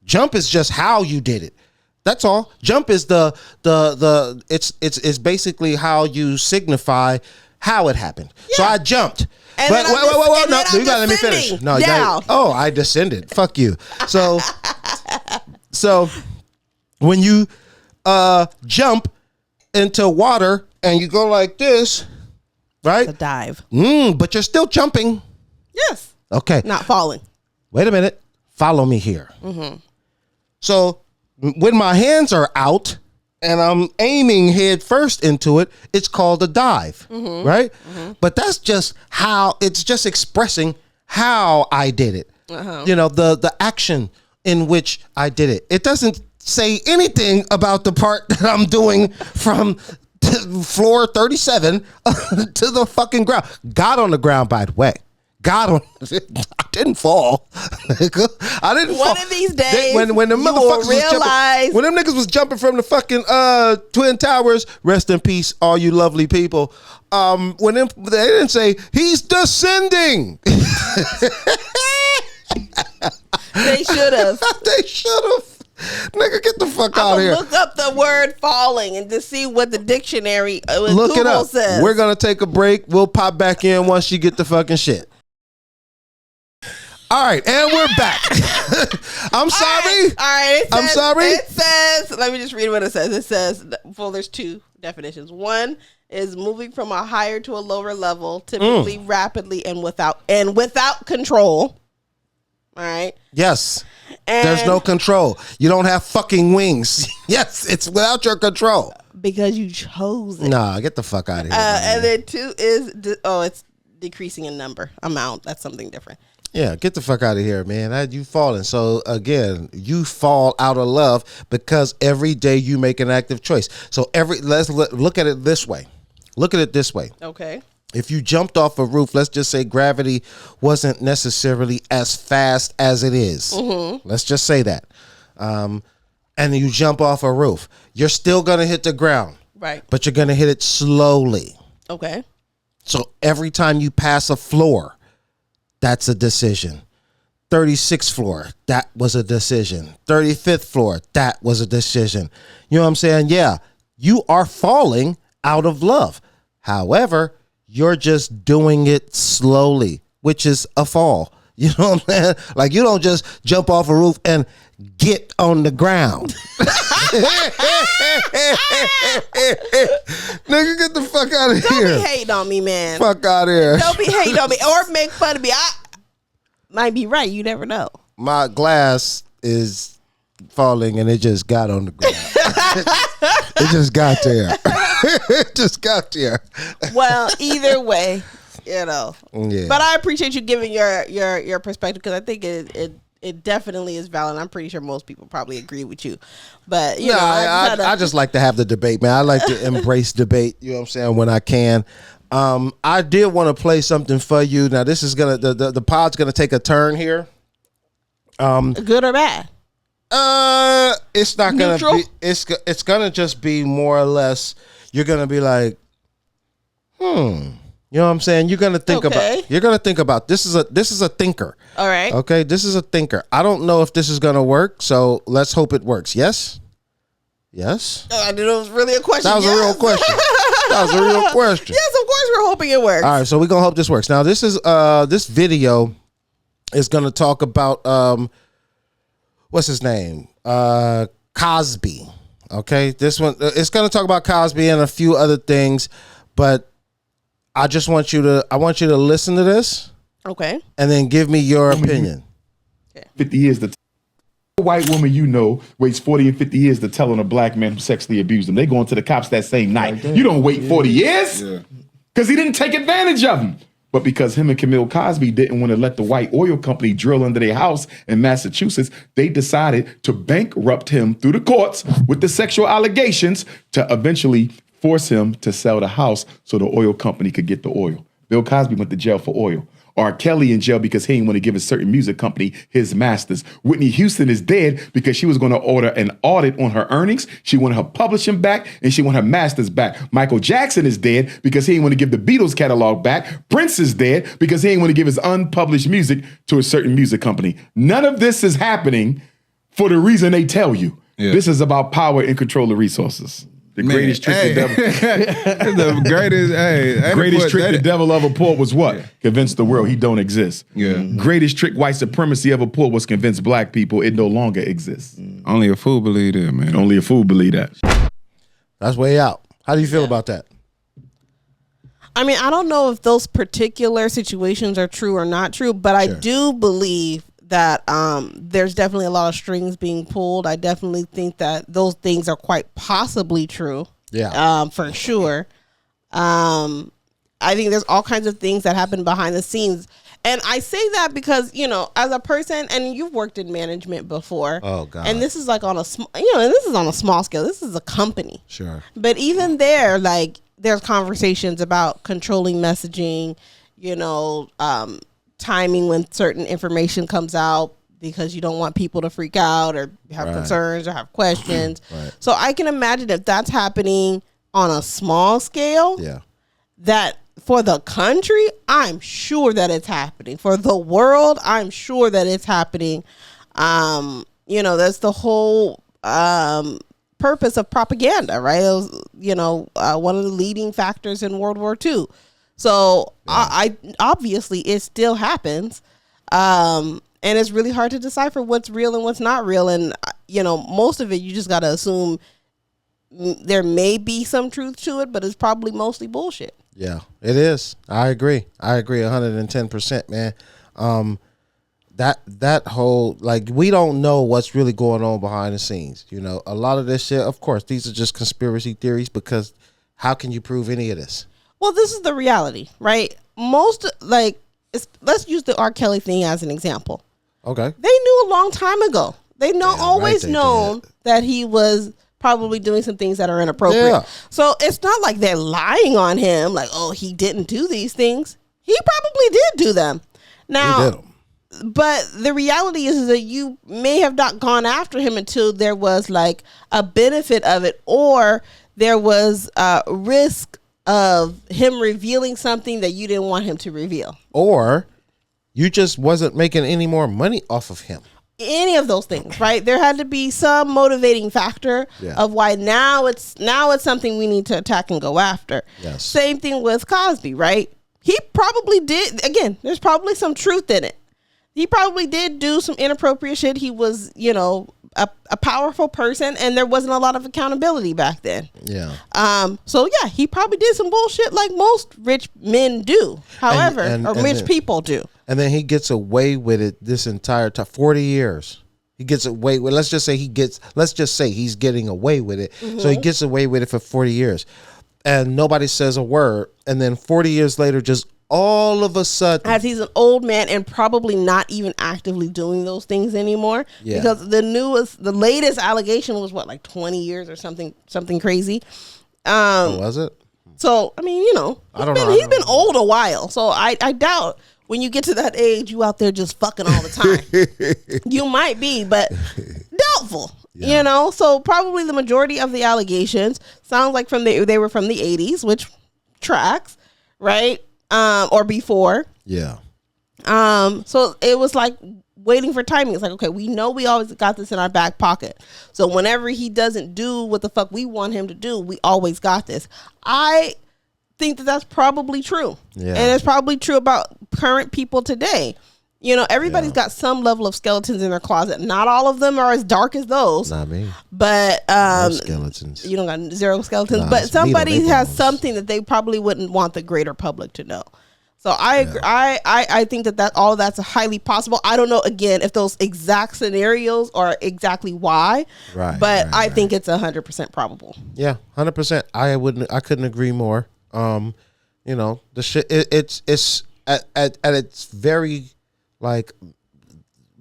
Jump is just how you did it. That's all. Jump is it's basically how you signify how it happened. Yeah. So I jumped. And but wait, no, you gotta let me descending finish. No, down. I descended. Fuck you. So when you jump into water and you go like this, right? It's a dive. But you're still jumping. Yes. Okay. Not falling. Wait a minute. Follow me here. Mm-hmm. So when my hands are out and I'm aiming head first into it, it's called a dive, right? Mm-hmm. But that's just how, it's just expressing how I did it. Uh-huh. The action in which I did it. It doesn't say anything about the part that I'm doing from floor 37 to the fucking ground. Got on the ground, by the way. Got on. I didn't fall. I didn't fall. One of these days, when the motherfuckers was jumping, when them niggas was jumping from the fucking Twin Towers, rest in peace, all you lovely people. When they didn't say he's descending. They should have. They should have. Nigga, get the fuck out of here. Look up the word falling and to see what the dictionary look Google it up. says. We're gonna take a break. We'll pop back in once you get the fucking shit. All right, and we're back. I'm sorry. All right. I'm sorry. It says, let me just read what it says. It says, well, there's two definitions. One is moving from a higher to a lower level, typically rapidly and without control. All right. Yes. And there's no control. You don't have fucking wings. Yes, it's without your control. Because you chose it. Nah, get the fuck out of here. And then two is, it's decreasing in amount. That's something different. Yeah, get the fuck out of here, man. You falling. So again, you fall out of love because every day you make an active choice. So let's look at it this way. Look at it this way. Okay. If you jumped off a roof, let's just say gravity wasn't necessarily as fast as it is. Mm-hmm. Let's just say that. And you jump off a roof, you're still going to hit the ground. Right. But you're going to hit it slowly. Okay. So every time you pass a floor, that's a decision. 36th floor, that was a decision. 35th floor, that was a decision. You know what I'm saying? Yeah, you are falling out of love. However, you're just doing it slowly, which is a fall. You know what I'm saying? Like, you don't just jump off a roof and get on the ground. Nigga, get the fuck out of here. Don't be hating on me, man. Fuck out of here. Don't be hating on me or make fun of me. I might be right. You never know. My glass is falling and it just got on the ground. It just got there. It just got there. Well, either way, you know. Yeah. But I appreciate you giving your perspective because I think it definitely is valid. I'm pretty sure most people probably agree with you. But you know, I just like to have the debate, man. I like to embrace debate, you know what I'm saying, when I can. I did want to play something for you. Now this is gonna the pod's gonna take a turn here. Good or bad? It's not gonna Neutral? be. It's gonna just be more or less. You're gonna be like, You know what I'm saying? You're gonna think about. This is a thinker. All right. Okay, this is a thinker. I don't know if this is gonna work, so let's hope it works. Yes. Yes. I didn't know it was really a question. That was a real question. That was a real question. Yes, of course we're hoping it works. All right, so we're gonna hope this works. Now this is this video is gonna talk about what's his name? Cosby. Okay, this one it's gonna talk about Cosby and a few other things, but I want you to listen to this. Okay. And then give me your opinion. 50 years to white woman waits 40 and 50 years to tell on a black man who sexually abused them. They going to the cops that same night. You don't wait 40 years because he didn't take advantage of them. But because him and Camille Cosby didn't want to let the white oil company drill under their house in Massachusetts, they decided to bankrupt him through the courts with the sexual allegations to eventually force him to sell the house so the oil company could get the oil. Bill Cosby went to jail for oil. R. Kelly in jail because he didn't want to give a certain music company his masters. Whitney Houston is dead because she was going to order an audit on her earnings. She wanted her publishing back and she wanted her masters back. Michael Jackson is dead because he didn't want to give the Beatles catalog back. Prince is dead because he didn't want to give his unpublished music to a certain music company. None of this is happening for the reason they tell you. Yeah. This is about power and control of resources. The greatest trick the devil. The greatest trick the devil ever pulled was what? Convince the world he don't exist. Yeah. Greatest trick white supremacy ever pulled was convince black people it no longer exists. Only a fool believe that, man. Only a fool believe that. That's way out. How do you feel about that? I mean, I don't know if those particular situations are true or not true, but I do believe that there's definitely a lot of strings being pulled. I definitely think that those things are quite possibly true. Yeah. For sure. I think there's all kinds of things that happen behind the scenes. And I say that because, as a person, and you've worked in management before. Oh, God. And this is like on a this is on a small scale. This is a company. Sure. But even there, like, there's conversations about controlling messaging, timing when certain information comes out because you don't want people to freak out or have concerns or have questions. Right. So I can imagine if that's happening on a small scale, that for the country, I'm sure that it's happening. For the world, I'm sure that it's happening. That's the whole purpose of propaganda, right? It was, one of the leading factors in World War II. So I obviously it still happens. And it's really hard to decipher what's real and what's not real. And, most of it, you just got to assume there may be some truth to it, but it's probably mostly bullshit. Yeah, it is. I agree 110%, man. That whole, like, we don't know what's really going on behind the scenes. A lot of this shit, of course, these are just conspiracy theories, because how can you prove any of this? Well, this is the reality, right? Let's use the R. Kelly thing as an example. Okay. They knew a long time ago. They always known that he was probably doing some things that are inappropriate. Yeah. So it's not like they're lying on him, like, oh, he didn't do these things. He probably did do them. Now, he did them. But the reality is that you may have not gone after him until there was like a benefit of it, or there was a risk of him revealing something that you didn't want him to reveal. Or you just wasn't making any more money off of him. Any of those things, right? There had to be some motivating factor of why now it's something we need to attack and go after. Yes. Same thing with Cosby, right? He probably did. Again, there's probably some truth in it. He probably did do some inappropriate shit. He was, a powerful person, and there wasn't a lot of accountability back then. Yeah. So yeah, he probably did some bullshit like most rich men do. However, rich people do. And then he gets away with it this entire time, 40 years. He gets away with. Let's just say he's getting away with it. Mm-hmm. So he gets away with it for 40 years, and nobody says a word. And then 40 years later, just all of a sudden, as he's an old man and probably not even actively doing those things anymore, because the latest allegation was like 20 years or something crazy. Was it? So I mean, he's been old a while. So I doubt when you get to that age, you out there just fucking all the time. You might be, but doubtful. Yeah. So probably the majority of the allegations sounds like they were from the 80s, which tracks, right? Or before. Yeah. So it was like waiting for timing. It's like, okay, we know we always got this in our back pocket. So whenever he doesn't do what the fuck we want him to do, we always got this. I think that that's probably true. Yeah. And it's probably true about current people today. Everybody's got some level of skeletons in their closet. Not all of them are as dark as those. Not me. But no skeletons. You don't got zero skeletons. But somebody has something that they probably wouldn't want the greater public to know. So I agree. I think that all of that's highly possible. I don't know, again, if those exact scenarios are exactly why. Right. But I think it's 100% probable. Yeah, 100%. I couldn't agree more. The shit. It's at its very, like,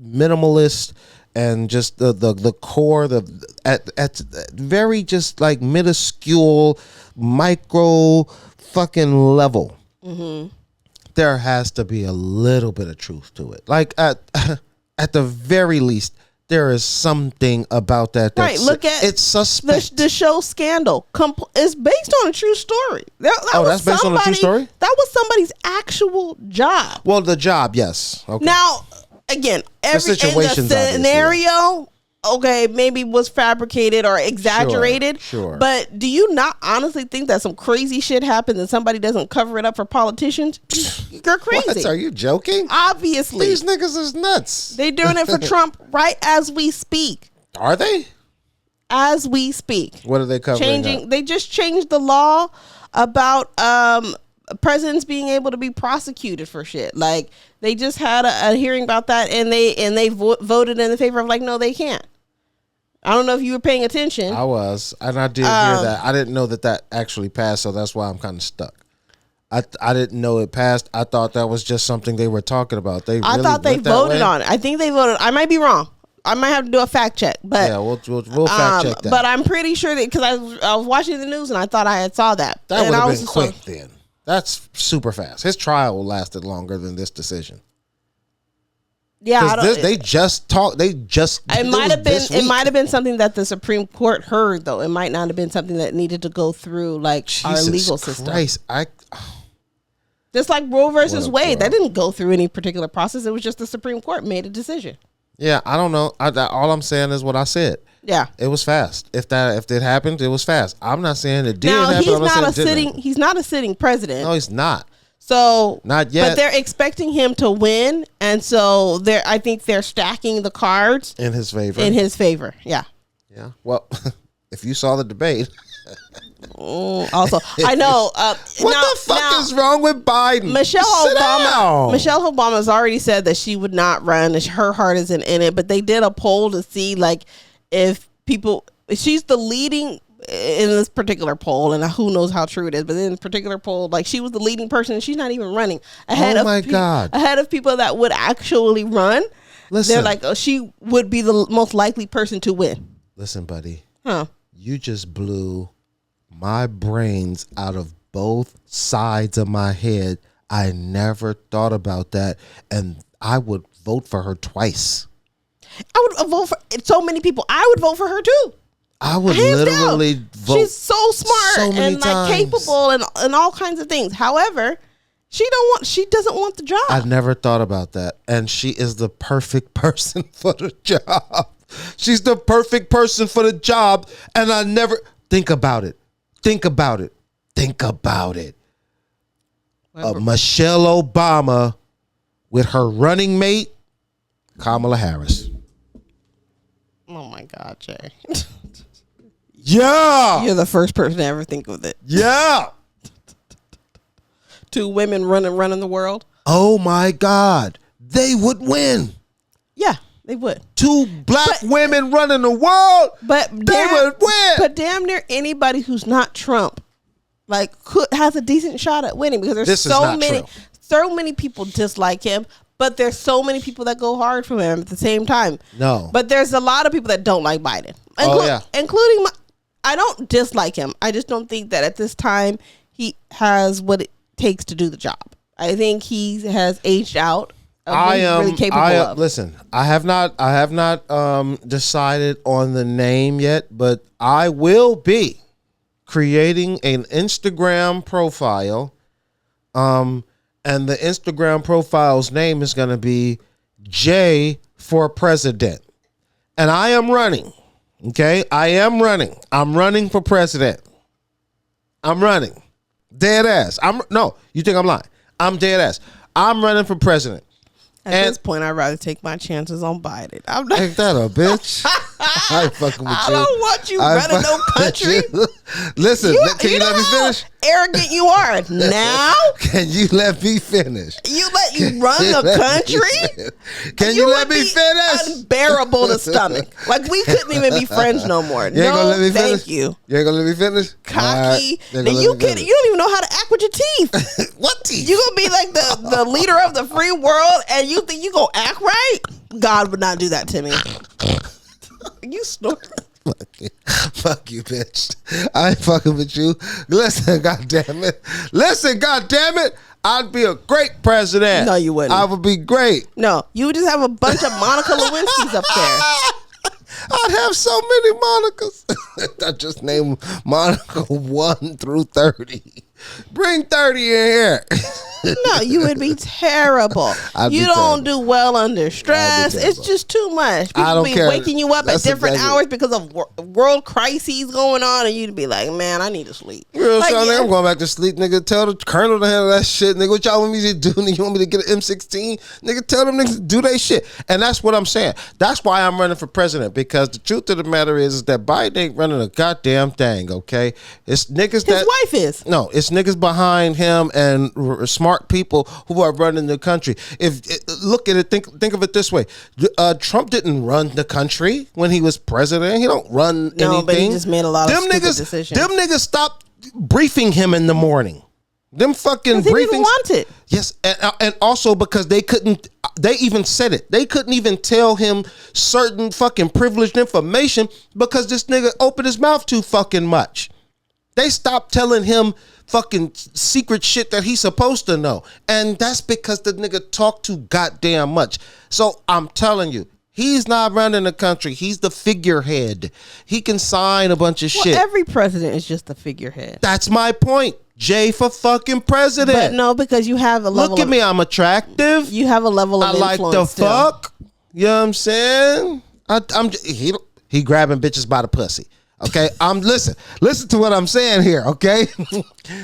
minimalist, and just the core, at very just like minuscule micro fucking level. Mm-hmm. There has to be a little bit of truth to it. Like at the very least, there is something about that. Right. Look at it's suspect. The show Scandal. It's based on a true story. That's based on a true story? That was somebody's actual job. Well, the job, yes. Okay. Now, again, the scenario, okay, maybe was fabricated or exaggerated. Sure. But do you not honestly think that some crazy shit happens and somebody doesn't cover it up for politicians? You're crazy. What? Are you joking? Obviously. These niggas is nuts. They're doing it for Trump right as we speak. Are they? As we speak. What are they covering up? They just changed the law about presidents being able to be prosecuted for shit. Like, they just had a hearing about that, and they voted in the favor of, like, no, they can't. I don't know if you were paying attention. I was, and I did hear that. I didn't know that actually passed, so that's why I'm kind of stuck. I didn't know it passed. I thought that was just something they were talking about. I thought they voted on it. I think they voted. I might be wrong. I might have to do a fact check, but yeah, we'll fact check that. But I'm pretty sure that because I was watching the news and I thought I had saw that. That would have been quick then. That's super fast. His trial lasted longer than this decision. Yeah, they just talked. They just. It might have been. It might have been something that the Supreme Court heard, though. It might not have been something that needed to go through like our legal system. Just like Roe versus Wade, that didn't go through any particular process. It was just the Supreme Court made a decision. Yeah, I don't know. All I'm saying is what I said. Yeah, it was fast. If it happened, it was fast. I'm not saying it did. Now happen. He's not a sitting president. No, he's not. So not yet. But they're expecting him to win, and so I think they're stacking the cards in his favor. Yeah. Yeah. Well, if you saw the debate. Also, I know. What the fuck is wrong with Biden? Michelle Obama has already said that she would not run. Her heart isn't in it. But they did a poll to see like if she's the leading in this particular poll, and who knows how true it is. But in this particular poll, like she was the leading person, and she's not even running ahead of people that would actually run. Listen, they're like, she would be the most likely person to win. Listen, buddy. You just blew my brains out of both sides of my head. I never thought about that, and I would vote for her twice. I would vote for so many people. I would vote for her too. I would literally vote. She's so smart and like capable and all kinds of things. However, she doesn't want the job. I never thought about that, and she is the perfect person for the job. She's the perfect person for the job, and I never think about it. Think about it. Michelle Obama with her running mate, Kamala Harris. Oh my God, Jay. Yeah. You're the first person to ever think of it. Yeah. Two women running the world. Oh my God. They would win. Yeah. They would. Two black women running the world, but they would win. But damn near anybody who's not Trump, like, has a decent shot at winning because there's so many people dislike him, but there's so many people that go hard for him at the same time. No, but there's a lot of people that don't like Biden, including I don't dislike him. I just don't think that at this time he has what it takes to do the job. I think he has aged out. Listen, I have not decided on the name yet, but I will be creating an Instagram profile. And the Instagram profile's name is going to be J for President. And I am running. Okay? I'm running for president. I'm running. Dead ass. You think I'm lying? I'm dead ass. I'm running for president. At this point, I'd rather take my chances on Biden. I'm not. Ain't that a bitch? I ain't fucking with you. I don't want you running no country. Listen, can you let me finish? Arrogant you are now. Can you let me finish? You run the country? Can you let me finish? Unbearable to stomach. Like we couldn't even be friends no more. You ain't gonna let me finish? Thank you. You ain't gonna let me finish? Cocky. Right. You don't even know how to act with your teeth. What teeth? You gonna be like the leader of the free world, and you think you gonna act right? God would not do that to me. You snort. Fuck you, bitch. I ain't fucking with you. Listen, goddamn it. I'd be a great president. No, you wouldn't. I would be great. No, you would just have a bunch of Monica Lewinsky's up there. I'd have so many Monicas. I just named Monica 1 through 30. Bring 30 in here. No, you would be terrible. You don't do well under stress. It's just too much. People be waking you up at different hours because of world crises going on, and you'd be like, man, I need to sleep. Real nigga, I'm going back to sleep, nigga. Tell the colonel to handle that shit, nigga. What y'all want me to do? You want me to get an M16? Nigga, tell them niggas to do their shit. And that's what I'm saying. That's why I'm running for president, because the truth of the matter is that Biden ain't running a goddamn thing, okay? It's niggas His wife is. No, it's niggas behind him and smart people who are running the country. Look at it, think of it this way. Trump didn't run the country when he was president. He don't run anything. No, but he just made a lot of stupid decisions. Them niggas stopped briefing him in the morning. Them fucking He briefings. didn't want it. Yes, and also because they couldn't. They even said it. They couldn't even tell him certain fucking privileged information because this nigga opened his mouth too fucking much. They stopped telling him fucking secret shit that he's supposed to know, and that's because the nigga talked too goddamn much. So I'm telling you. He's not running the country. He's the figurehead. He can sign a bunch of shit. Every president is just a figurehead. That's my point. J for fucking president. But no, because you have a level. Look at me. I'm attractive. You have a level of I influence. like the still. fuck. You know what I'm saying? He grabbing bitches by the pussy. Okay, listen to what I'm saying here. Okay,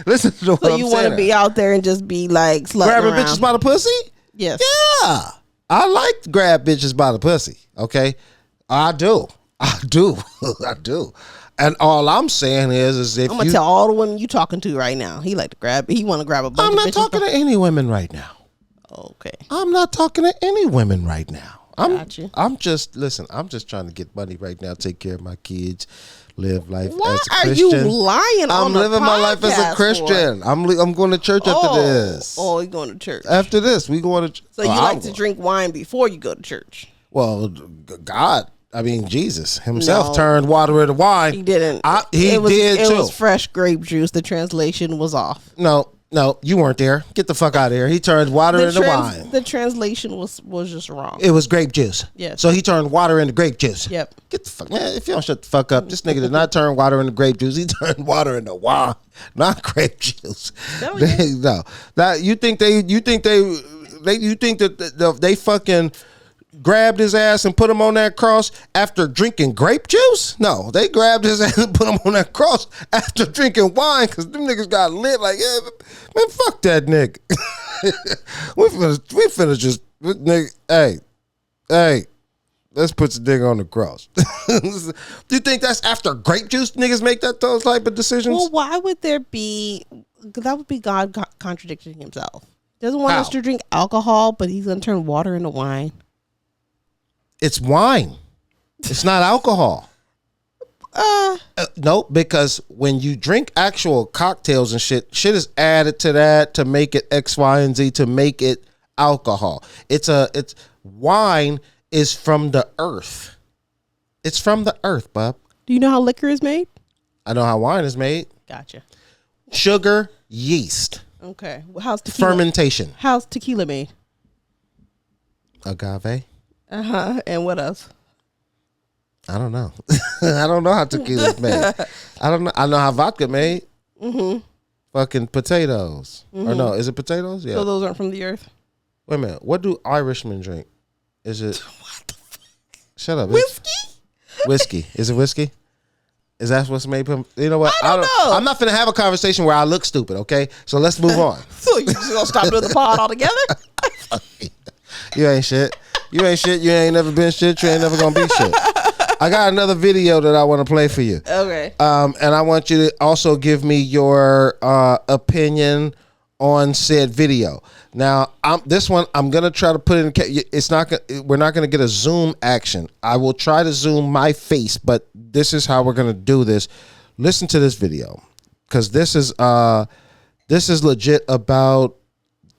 listen to what I'm saying. So you want to be out there and just be like slutting grabbing around. bitches by the pussy? Yes. Yeah. I like to grab bitches by the pussy, okay? I do. I do. And all I'm saying is if I'm gonna tell all the women you talking to right now. He want to grab a bunch I'm of not bitches. talking to any women right now. Okay. I'm not talking to any women right now. Gotcha. I'm just trying to get money right now, take care of my kids, live life Why as a are Christian. you lying on I'm the living my life as a podcast Christian. for? I'm going to church after this. Oh, you're going to church. After this, we going to. So you like to drink wine before you go to church? Well, God, Jesus himself No. turned water into wine. He didn't. He did It too. was fresh grape juice. The translation was off. No, you weren't there. Get the fuck out of here. He turned water into wine. The translation was just wrong. It was grape juice. Yes. So he turned water into grape juice. Yep. Get the fuck, man. If you don't shut the fuck up, this nigga did not turn water into grape juice. He turned water into wine, not grape juice. No, that you think that they fucking grabbed his ass and put him on that cross after drinking grape juice? No, they grabbed his ass and put him on that cross after drinking wine because them niggas got lit like, yeah, man, fuck that nigga. we finna just, nigga, hey, let's put the nigga on the cross. Do you think that's after grape juice niggas make those type of decisions? Well, why would there be? That would be God contradicting himself. He doesn't want us to drink alcohol, but he's gonna turn water into wine. It's wine. It's not alcohol. No, because when you drink actual cocktails and shit is added to that to make it X, Y, and Z to make it alcohol. It's wine is from the earth. It's from the earth, bub. Do you know how liquor is made? I know how wine is made. Gotcha. Sugar, yeast. Okay. Well, how's tequila? Fermentation. How's tequila made? Agave. And what else? I don't know. I don't know how tequila's made. I don't know. I know how vodka made. Mm-hmm. Fucking potatoes. Mm-hmm. Or no, is it potatoes? Yeah. So those aren't from the earth? Wait a minute. What do Irishmen drink? Is it? What the fuck? Shut up. Whiskey? Whiskey. Is it whiskey? Is that what's made from? You know what? I don't know. I'm not finna have a conversation where I look stupid. Okay, so let's move on. So you just gonna stop doing the pod altogether? You ain't shit. You ain't shit. You ain't never been shit. You ain't never gonna be shit. I got another video that I want to play for you. Okay. And I want you to also give me your opinion on said video. Now, this one I'm gonna try to put in. It's not. We're not gonna get a zoom action. I will try to zoom my face, but this is how we're gonna do this. Listen to this video, because this is legit about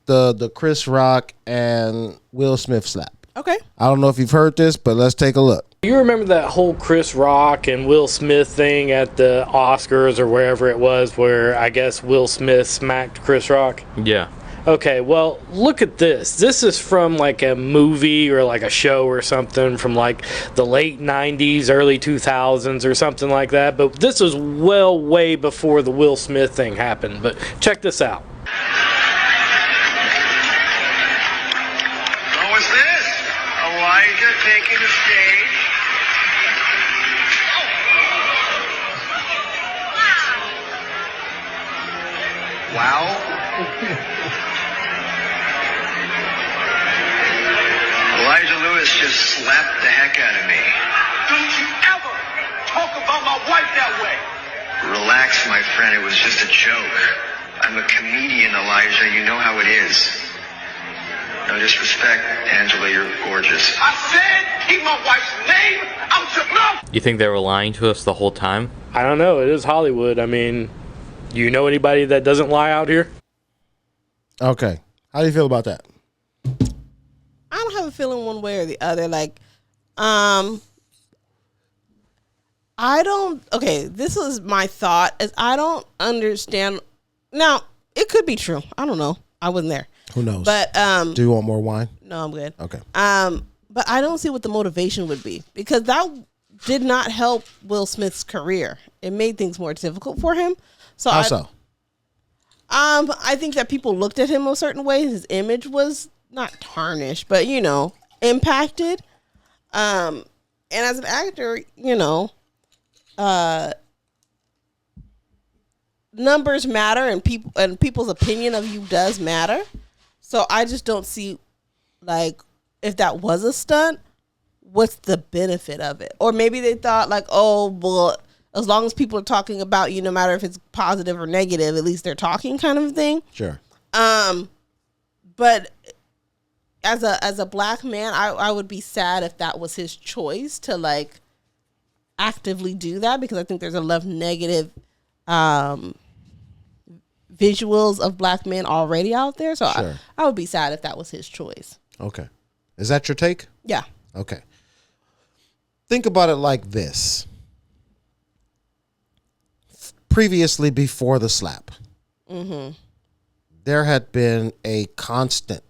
the Chris Rock and Will Smith slap. Okay. I don't know if you've heard this, but let's take a look. You remember that whole Chris Rock and Will Smith thing at the Oscars or wherever it was, where I guess Will Smith smacked Chris Rock? Yeah. Okay, well, look at this. This is from like a movie or like a show or something from like the late 90s, early 2000s or something like that. But this was well way before the Will Smith thing happened. But check this out. So is this Elijah taking the stage? Wow. Elijah Lewis just slapped the heck out of me. Don't you ever talk about my wife that way. Relax, my friend. It was just a joke. I'm a comedian, Elijah. You know how it is. No disrespect, Angela. You're gorgeous. I said keep my wife's name out your mouth. You think they were lying to us the whole time? I don't know. It is Hollywood. I mean, you know anybody that doesn't lie out here? Okay. How do you feel about that? I don't have a feeling one way or the other. Like, this was my thought, is I don't understand. Now, it could be true. I don't know. I wasn't there. Who knows? But do you want more wine? No, I'm good. Okay. But I don't see what the motivation would be, because that did not help Will Smith's career. It made things more difficult for him. So How so? I think that people looked at him a certain way. His image was not tarnished, but impacted. And as an actor, numbers matter, and people's opinion of you does matter. So I just don't see, like, if that was a stunt, what's the benefit of it? Or maybe they thought, like, oh, well, as long as people are talking about you, no matter if it's positive or negative, at least they're talking, kind of thing. Sure. But as a black man, I would be sad if that was his choice to, like, actively do that, because I think there's a lot of negative visuals of black men already out there. So Sure. I would be sad if that was his choice. Okay. Is that your take? Yeah. Okay. Think about it like this. Previously, before the slap, there had been a constant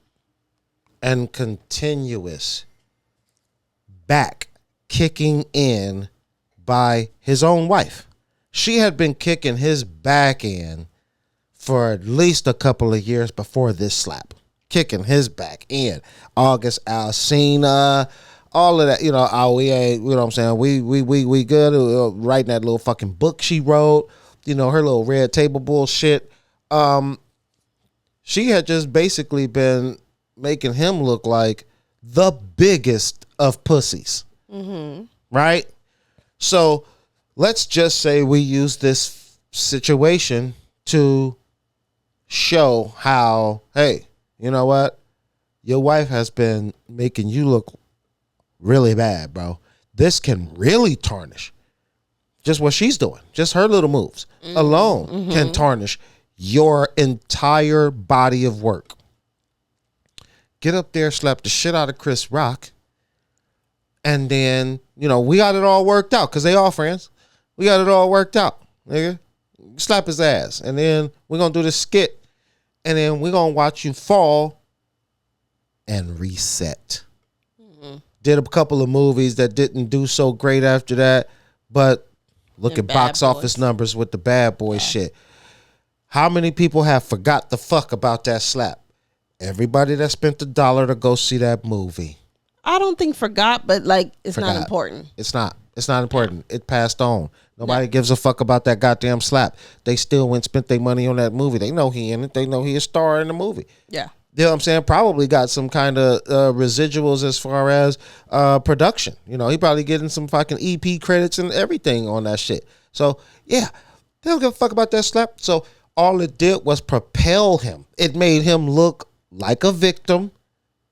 and continuous back kicking in by his own wife. She had been kicking his back in for at least a couple of years before this slap. Kicking his back in. August Alsina, all of that, we ain't, you know what I'm saying? We good. Writing that little fucking book she wrote, her little red table bullshit. She had just basically been making him look like the biggest of pussies. Right? So let's just say we use this situation to show how, hey, you know what? Your wife has been making you look really bad, bro. This can really tarnish. Just what she's doing. Just her little moves alone can tarnish your entire body of work. Get up there, slap the shit out of Chris Rock. And then, we got it all worked out, because they all friends. We got it all worked out, nigga. Slap his ass. And then we're going to do this skit. And then we're going to watch you fall and reset. Did a couple of movies that didn't do so great after that. But look at box office numbers with the Bad Boy shit. How many people have forgot the fuck about that slap? Everybody that spent $1 to go see that movie. I don't think forgot, but, like, it's not important. It's not important. It passed on. Nobody gives a fuck about that goddamn slap. They still went and spent their money on that movie. They know he in it. They know he a star in the movie. Yeah. You know what I'm saying? Probably got some kind of residuals as far as production. He probably getting some fucking EP credits and everything on that shit. So, yeah, they don't give a fuck about that slap. So all it did was propel him. It made him look like a victim,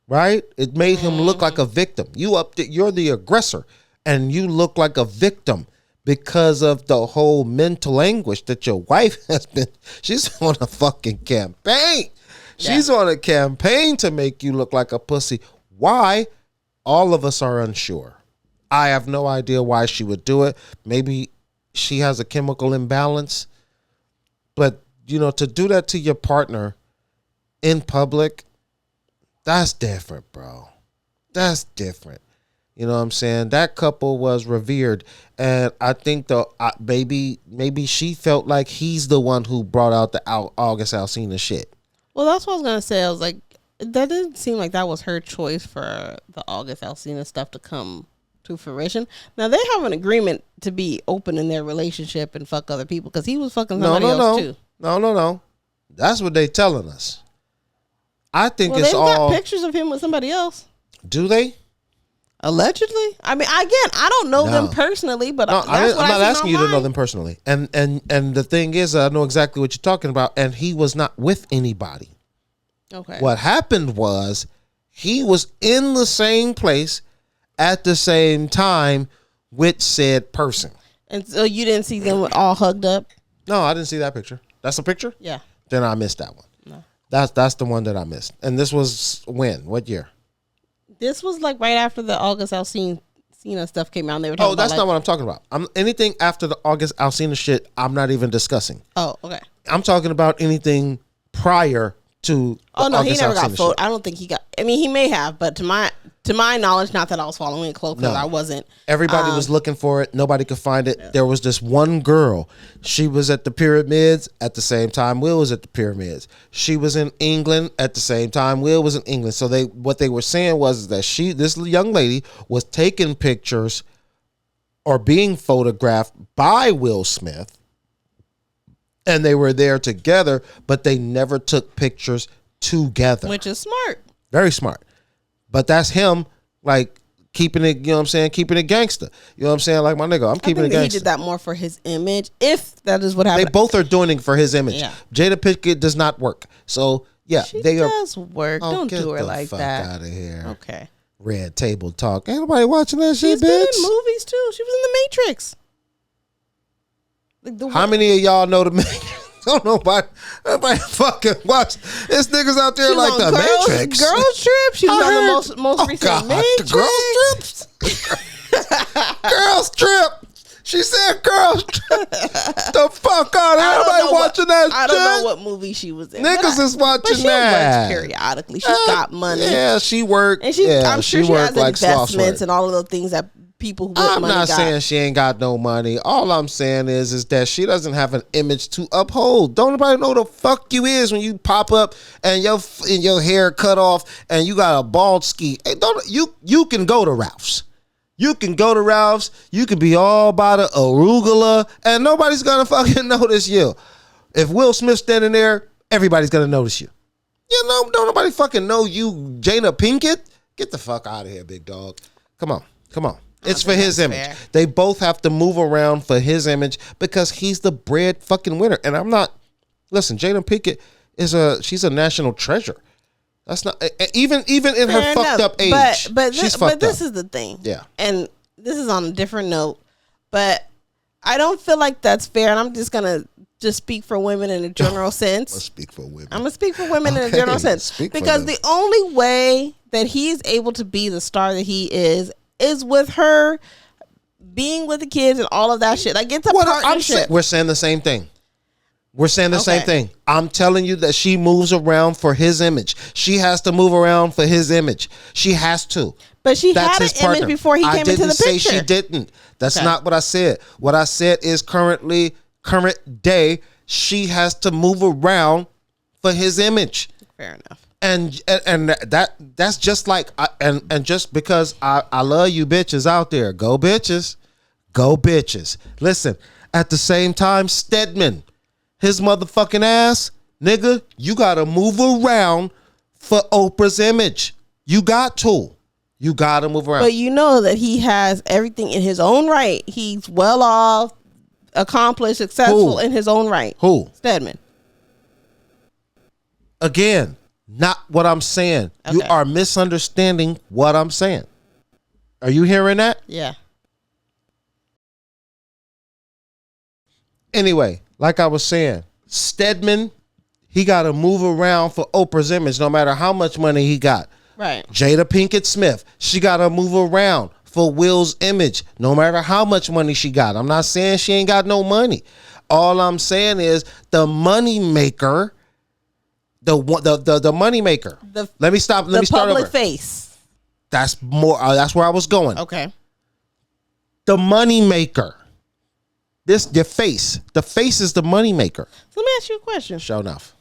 right? It made him look like a victim. You're the aggressor, and you look like a victim because of the whole mental anguish that your wife has been. She's on a fucking campaign. She's on a campaign to make you look like a pussy. Why? All of us are unsure. I have no idea why she would do it. Maybe she has a chemical imbalance. But, to do that to your partner in public, that's different, bro. That's different. You know what I'm saying? That couple was revered. And I think maybe she felt like he's the one who brought out the August Alsina shit. Well, that's what I was going to say. I was like, that didn't seem like that was her choice for the August Alsina stuff to come to fruition. Now, they have an agreement to be open in their relationship and fuck other people, because he was fucking somebody else too. No. That's what they telling us. I think they've got pictures of him with somebody else. Do they? Allegedly. I mean, again, I don't know them personally, but I'm not asking you to know them personally. And the thing is, I know exactly what you're talking about. And he was not with anybody. Okay. What happened was he was in the same place at the same time with said person. And so you didn't see them all hugged up? No, I didn't see that picture. That's a picture? Yeah. Then I missed that one. No. That's the one that I missed. And this was when? What year? This was like right after the August Alsina stuff came out. And they were talking that's about, not what I'm talking about. Anything after the August Alsina shit, I'm not even discussing. Oh, okay. I'm talking about anything prior to. Oh no, August he never got Alsina voted. shit. I don't think he got. I mean, he may have, but to my knowledge, not that I was following it close because I wasn't. Everybody was looking for it. Nobody could find it. Yeah. There was this one girl. She was at the pyramids at the same time Will was at the pyramids. She was in England at the same time Will was in England. So what they were saying was that this young lady was taking pictures or being photographed by Will Smith, and they were there together, but they never took pictures together. Which is smart. Very smart. But that's him, like, keeping it, you know what I'm saying, keeping it gangster. You know what I'm saying? Like, my nigga, I'm keeping it gangster. He did that more for his image, if that is what happened. They both are doing it for his image. Yeah. Jada Pinkett does not work. So, yeah. She does work. Don't do her like that. Get the fuck out of here. Okay. Red table talk. Ain't nobody watching that shit, bitch. She's been in movies, too. She was in The Matrix. Like how many of y'all know The Matrix? Don't nobody fucking watch. There's niggas out there like The Matrix. Girls Trip. She was on the most recent Matrix. The Girls Trip. Girls Trip. She said Girls Trip. The fuck out of everybody watching that shit. I don't know what movie she was in. Niggas is watching she that. Works periodically. She's got money. Yeah, she worked. And I'm sure she has investments and all of the things that people who I'm not saying she ain't got no money. All I'm saying is that she doesn't have an image to uphold. Don't nobody know the fuck you is when you pop up and your hair cut off and you got a bald ski. Hey, you can go to Ralph's. You can go to Ralph's. You can be all by the arugula and nobody's gonna fucking notice you. If Will Smith's standing there, everybody's gonna notice you. You know, don't nobody fucking know you, Jada Pinkett. Get the fuck out of here, big dog. Come on. It's for his image. Fair. They both have to move around for his image because he's the bread fucking winner. And I'm not. Listen, Jada Pinkett she's a national treasure. That's not even in her fucked up age. But she's fucked up. This is the thing. Yeah. And this is on a different note, but I don't feel like that's fair. And I'm just gonna speak for women in a general sense. Let's speak for women. I'm gonna speak for women in a general sense because the only way that he's able to be the star that he is with her being with the kids and all of that shit. Like, it's a partnership. We're saying the same thing. Same thing. I'm telling you that she moves around for his image. She has to move around for his image. She has to. But she had an image before he came into the picture. I didn't say she didn't. That's not what I said. What I said is current day, she has to move around for his image. Fair enough. And that's just like and just because I love you bitches out there, go bitches. Listen, at the same time, Stedman, his motherfucking ass, nigga, you gotta move around for Oprah's image. You got to move around. But you know that he has everything in his own right. He's well off, accomplished, successful in his own right. Who? Stedman. Again. Not what I'm saying. Okay. You are misunderstanding what I'm saying. Are you hearing that? Yeah. Anyway, like I was saying, Stedman, he got to move around for Oprah's image no matter how much money he got. Right. Jada Pinkett Smith, she got to move around for Will's image no matter how much money she got. I'm not saying she ain't got no money. All I'm saying is the money maker. The money maker. Let me start over. The public face. That's more. That's where I was going. Okay. The money maker. The face. The face is the money maker. So let me ask you a question. Sure enough.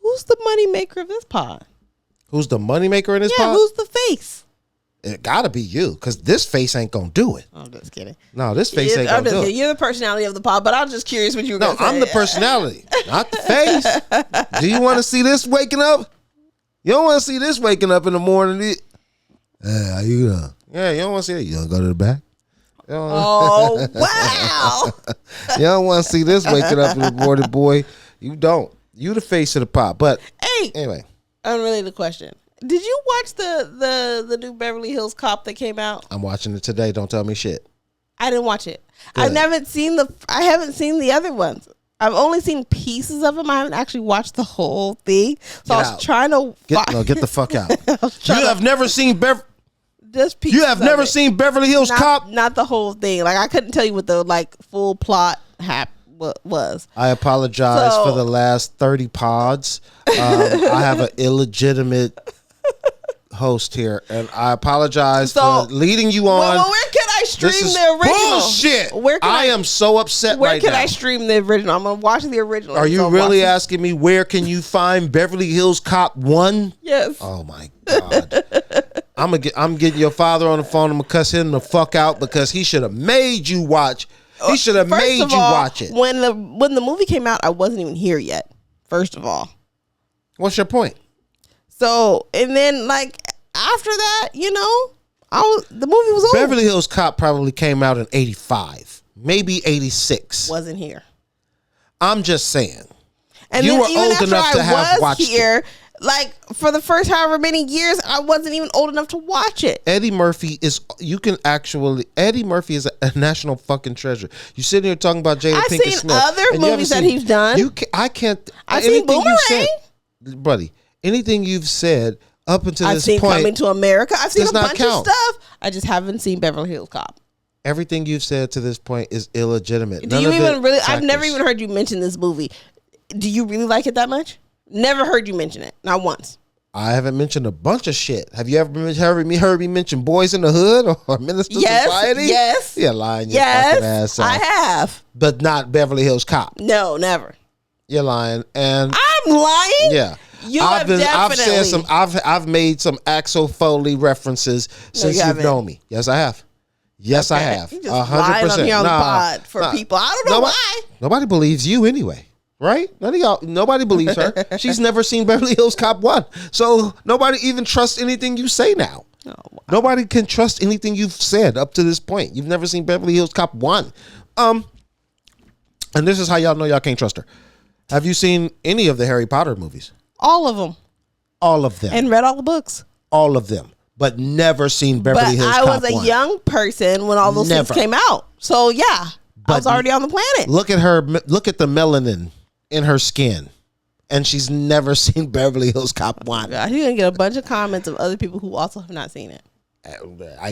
Who's the money maker of this pod? Who's the money maker in this pod? Yeah. Who's the face? It gotta be you, because this face ain't gonna do it. I'm just kidding. No, this face ain't gonna do it. You're the personality of the pod, but I'm just curious what you were gonna say. No, I'm the personality, not the face. Do you want to see this waking up? You don't want to see this waking up in the morning. How you doing? Yeah, you don't want to see it. You don't go to the back. Oh, wow. You don't want to see this waking up in the morning, boy. You don't. You the face of the pod. But anyway. Unrelated question. Did you watch the new Beverly Hills Cop that came out? I'm watching it today. Don't tell me shit. I didn't watch it. Good. I haven't seen the other ones. I've only seen pieces of them. I haven't actually watched the whole thing. So I was trying to get the fuck out. You have never seen just pieces. You have never seen Beverly Hills Cop? Not the whole thing. Like I couldn't tell you what the full plot was. I apologize for the last 30 pods. I have an illegitimate host here, and I apologize for leading you on. Well, where can I stream the original? Bullshit. Where can I am so upset where right can now. I stream the original? I'm gonna watch the original. Are you really asking me where can you find Beverly Hills Cop 1? Yes. Oh my God. I'm getting your father on the phone. I'm gonna cuss him the fuck out because he should have made you watch. He should have made you watch it. When the movie came out, I wasn't even here yet. First of all. What's your point? So, and then after that, the movie was over. Beverly Hills Cop probably came out in 85, maybe 86. Wasn't here. I'm just saying. And you then were even old after enough to have watched here, it. For the first however many years, I wasn't even old enough to watch it. Eddie Murphy is a national fucking treasure. You sitting here talking about Jada Pinkett Smith. I've seen other movies that he's done. I've seen Boomerang. Buddy, anything you've said up until this point. I've seen point. Coming to America. I've seen a bunch count. of stuff. I just haven't seen Beverly Hills Cop. Everything you've said to this point is illegitimate. Do you even really? I've never even heard you mention this movie. Do you really like it that much? Never heard you mention it. Not once. I haven't mentioned a bunch of shit. Have you ever heard me mention Boys in the Hood or Minister Society? Yes. You're lying your fucking ass off. I have. But not Beverly Hills Cop. No, never. You're lying. And I'm lying? Yeah. I've made some Axel Foley references since you've known me. Yes, I have. Yes, I have. You just lying on here on the pod for people. I don't know why. Nobody believes you anyway. Right? None of y'all. Nobody believes her. She's never seen Beverly Hills Cop 1. So nobody even trusts anything you say now. Oh, wow. Nobody can trust anything you've said up to this point. You've never seen Beverly Hills Cop 1. And this is how y'all know y'all can't trust her. Have you seen any of the Harry Potter movies? All of them. All of them. And read all the books. All of them. But never seen Beverly Hills Cop 1. I was a young person when all those things came out. So yeah, I was already on the planet. Look at her. Look at the melanin in her skin, and she's never seen Beverly Hills Cop 1. God, you're gonna get a bunch of comments of other people who also have not seen it. I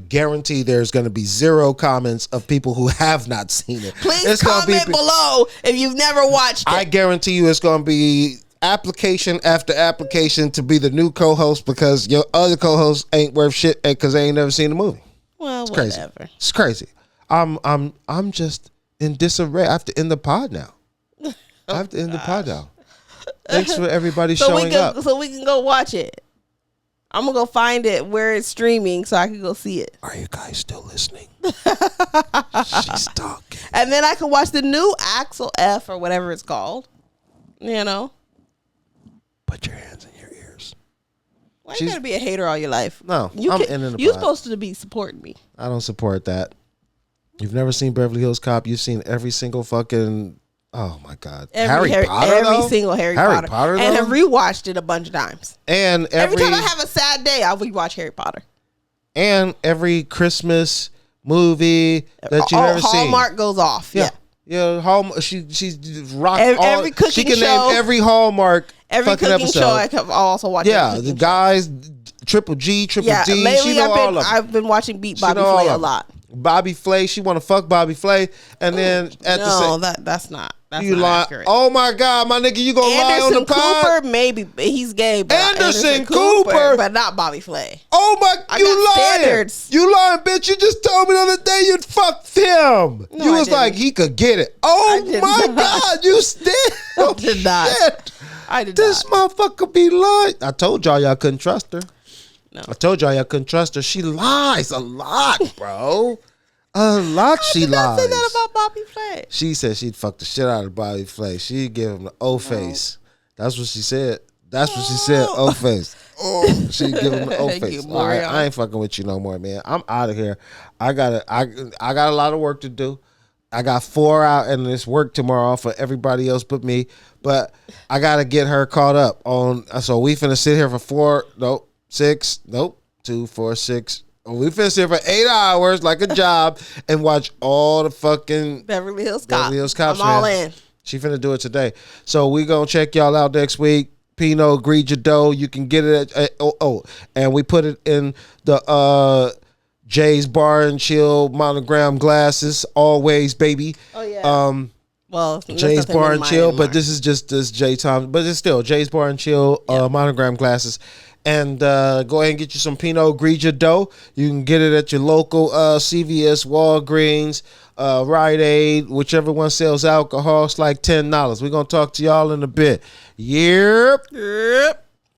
guarantee there's going to be 0 comments of people who have not seen it. Please comment below if you've never watched it. I guarantee you it's going to be application after application to be the new co-host because your other co-host ain't worth shit because they ain't never seen the movie. Well, it's whatever. Crazy. It's crazy. I'm just in disarray. I have to end the pod now. I have to end the pod now. Thanks for everybody showing up. So we can go watch it. I'm going to go find it where it's streaming so I can go see it. Are you guys still listening? She's talking. And then I can watch the new Axel F or whatever it's called. Put your hands in your ears. Why you got to be a hater all your life? No, you're supposed to be supporting me. I don't support that. You've never seen Beverly Hills Cop. You've seen every single fucking... Oh my God! Every single Harry Potter, and have rewatched it a bunch of times. And every time I have a sad day, I rewatch Harry Potter. And every Christmas movie that you've ever seen, Hallmark goes off. Yeah. Hallmark. She's rocked every cooking She can show, name every Hallmark. Every cooking episode. show I can also watch. Yeah, the guys, Triple G, Triple D. Lately I've been watching Beat Bobby Flay a lot. Bobby Flay, she want to fuck Bobby Flay, and then that's not. That's you not lie. accurate. Oh my God, my nigga, you gonna lie on the pod? Cooper, maybe he's gay. But Anderson Cooper, but not Bobby Flay. Oh my, you lying? Standards. You lying, bitch? You just told me the other day you'd fucked him. No, you was like he could get it. Oh my God, you still did not. Shit. I did this not. motherfucker be lying. I told y'all couldn't trust her. No. I told y'all couldn't trust her. She lies a lot, bro. A lot she lies. I say that about Bobby Flay. She said she'd fuck the shit out of Bobby Flay. She'd give him the O face. That's what she said. That's what she said. O face. She'd give him the O face. All right, I ain't fucking with you no more, man. I'm out of here. I got a lot of work to do. I got 4 out and it's work tomorrow for everybody else but me. But I gotta get her caught up on. So we finna sit here for 2, 4, 6. We finna sit here for 8 hours like a job and watch all the fucking Beverly Hills Cop. I'm all in. She finna do it today. So we gonna check y'all out next week. Pinot Grigido. You can get it at and we put it in the Jay's Bar and Chill monogram glasses. Always, baby. Oh yeah. Well, Jay's Bar and Chill, but this is just this Jay Tom, but it's still Jay's Bar and Chill monogram glasses. And go ahead and get you some Pinot Grigio. You can get it at your local CVS, Walgreens, Rite Aid, whichever one sells alcohol. It's like $10. We're going to talk to y'all in a bit. Yep.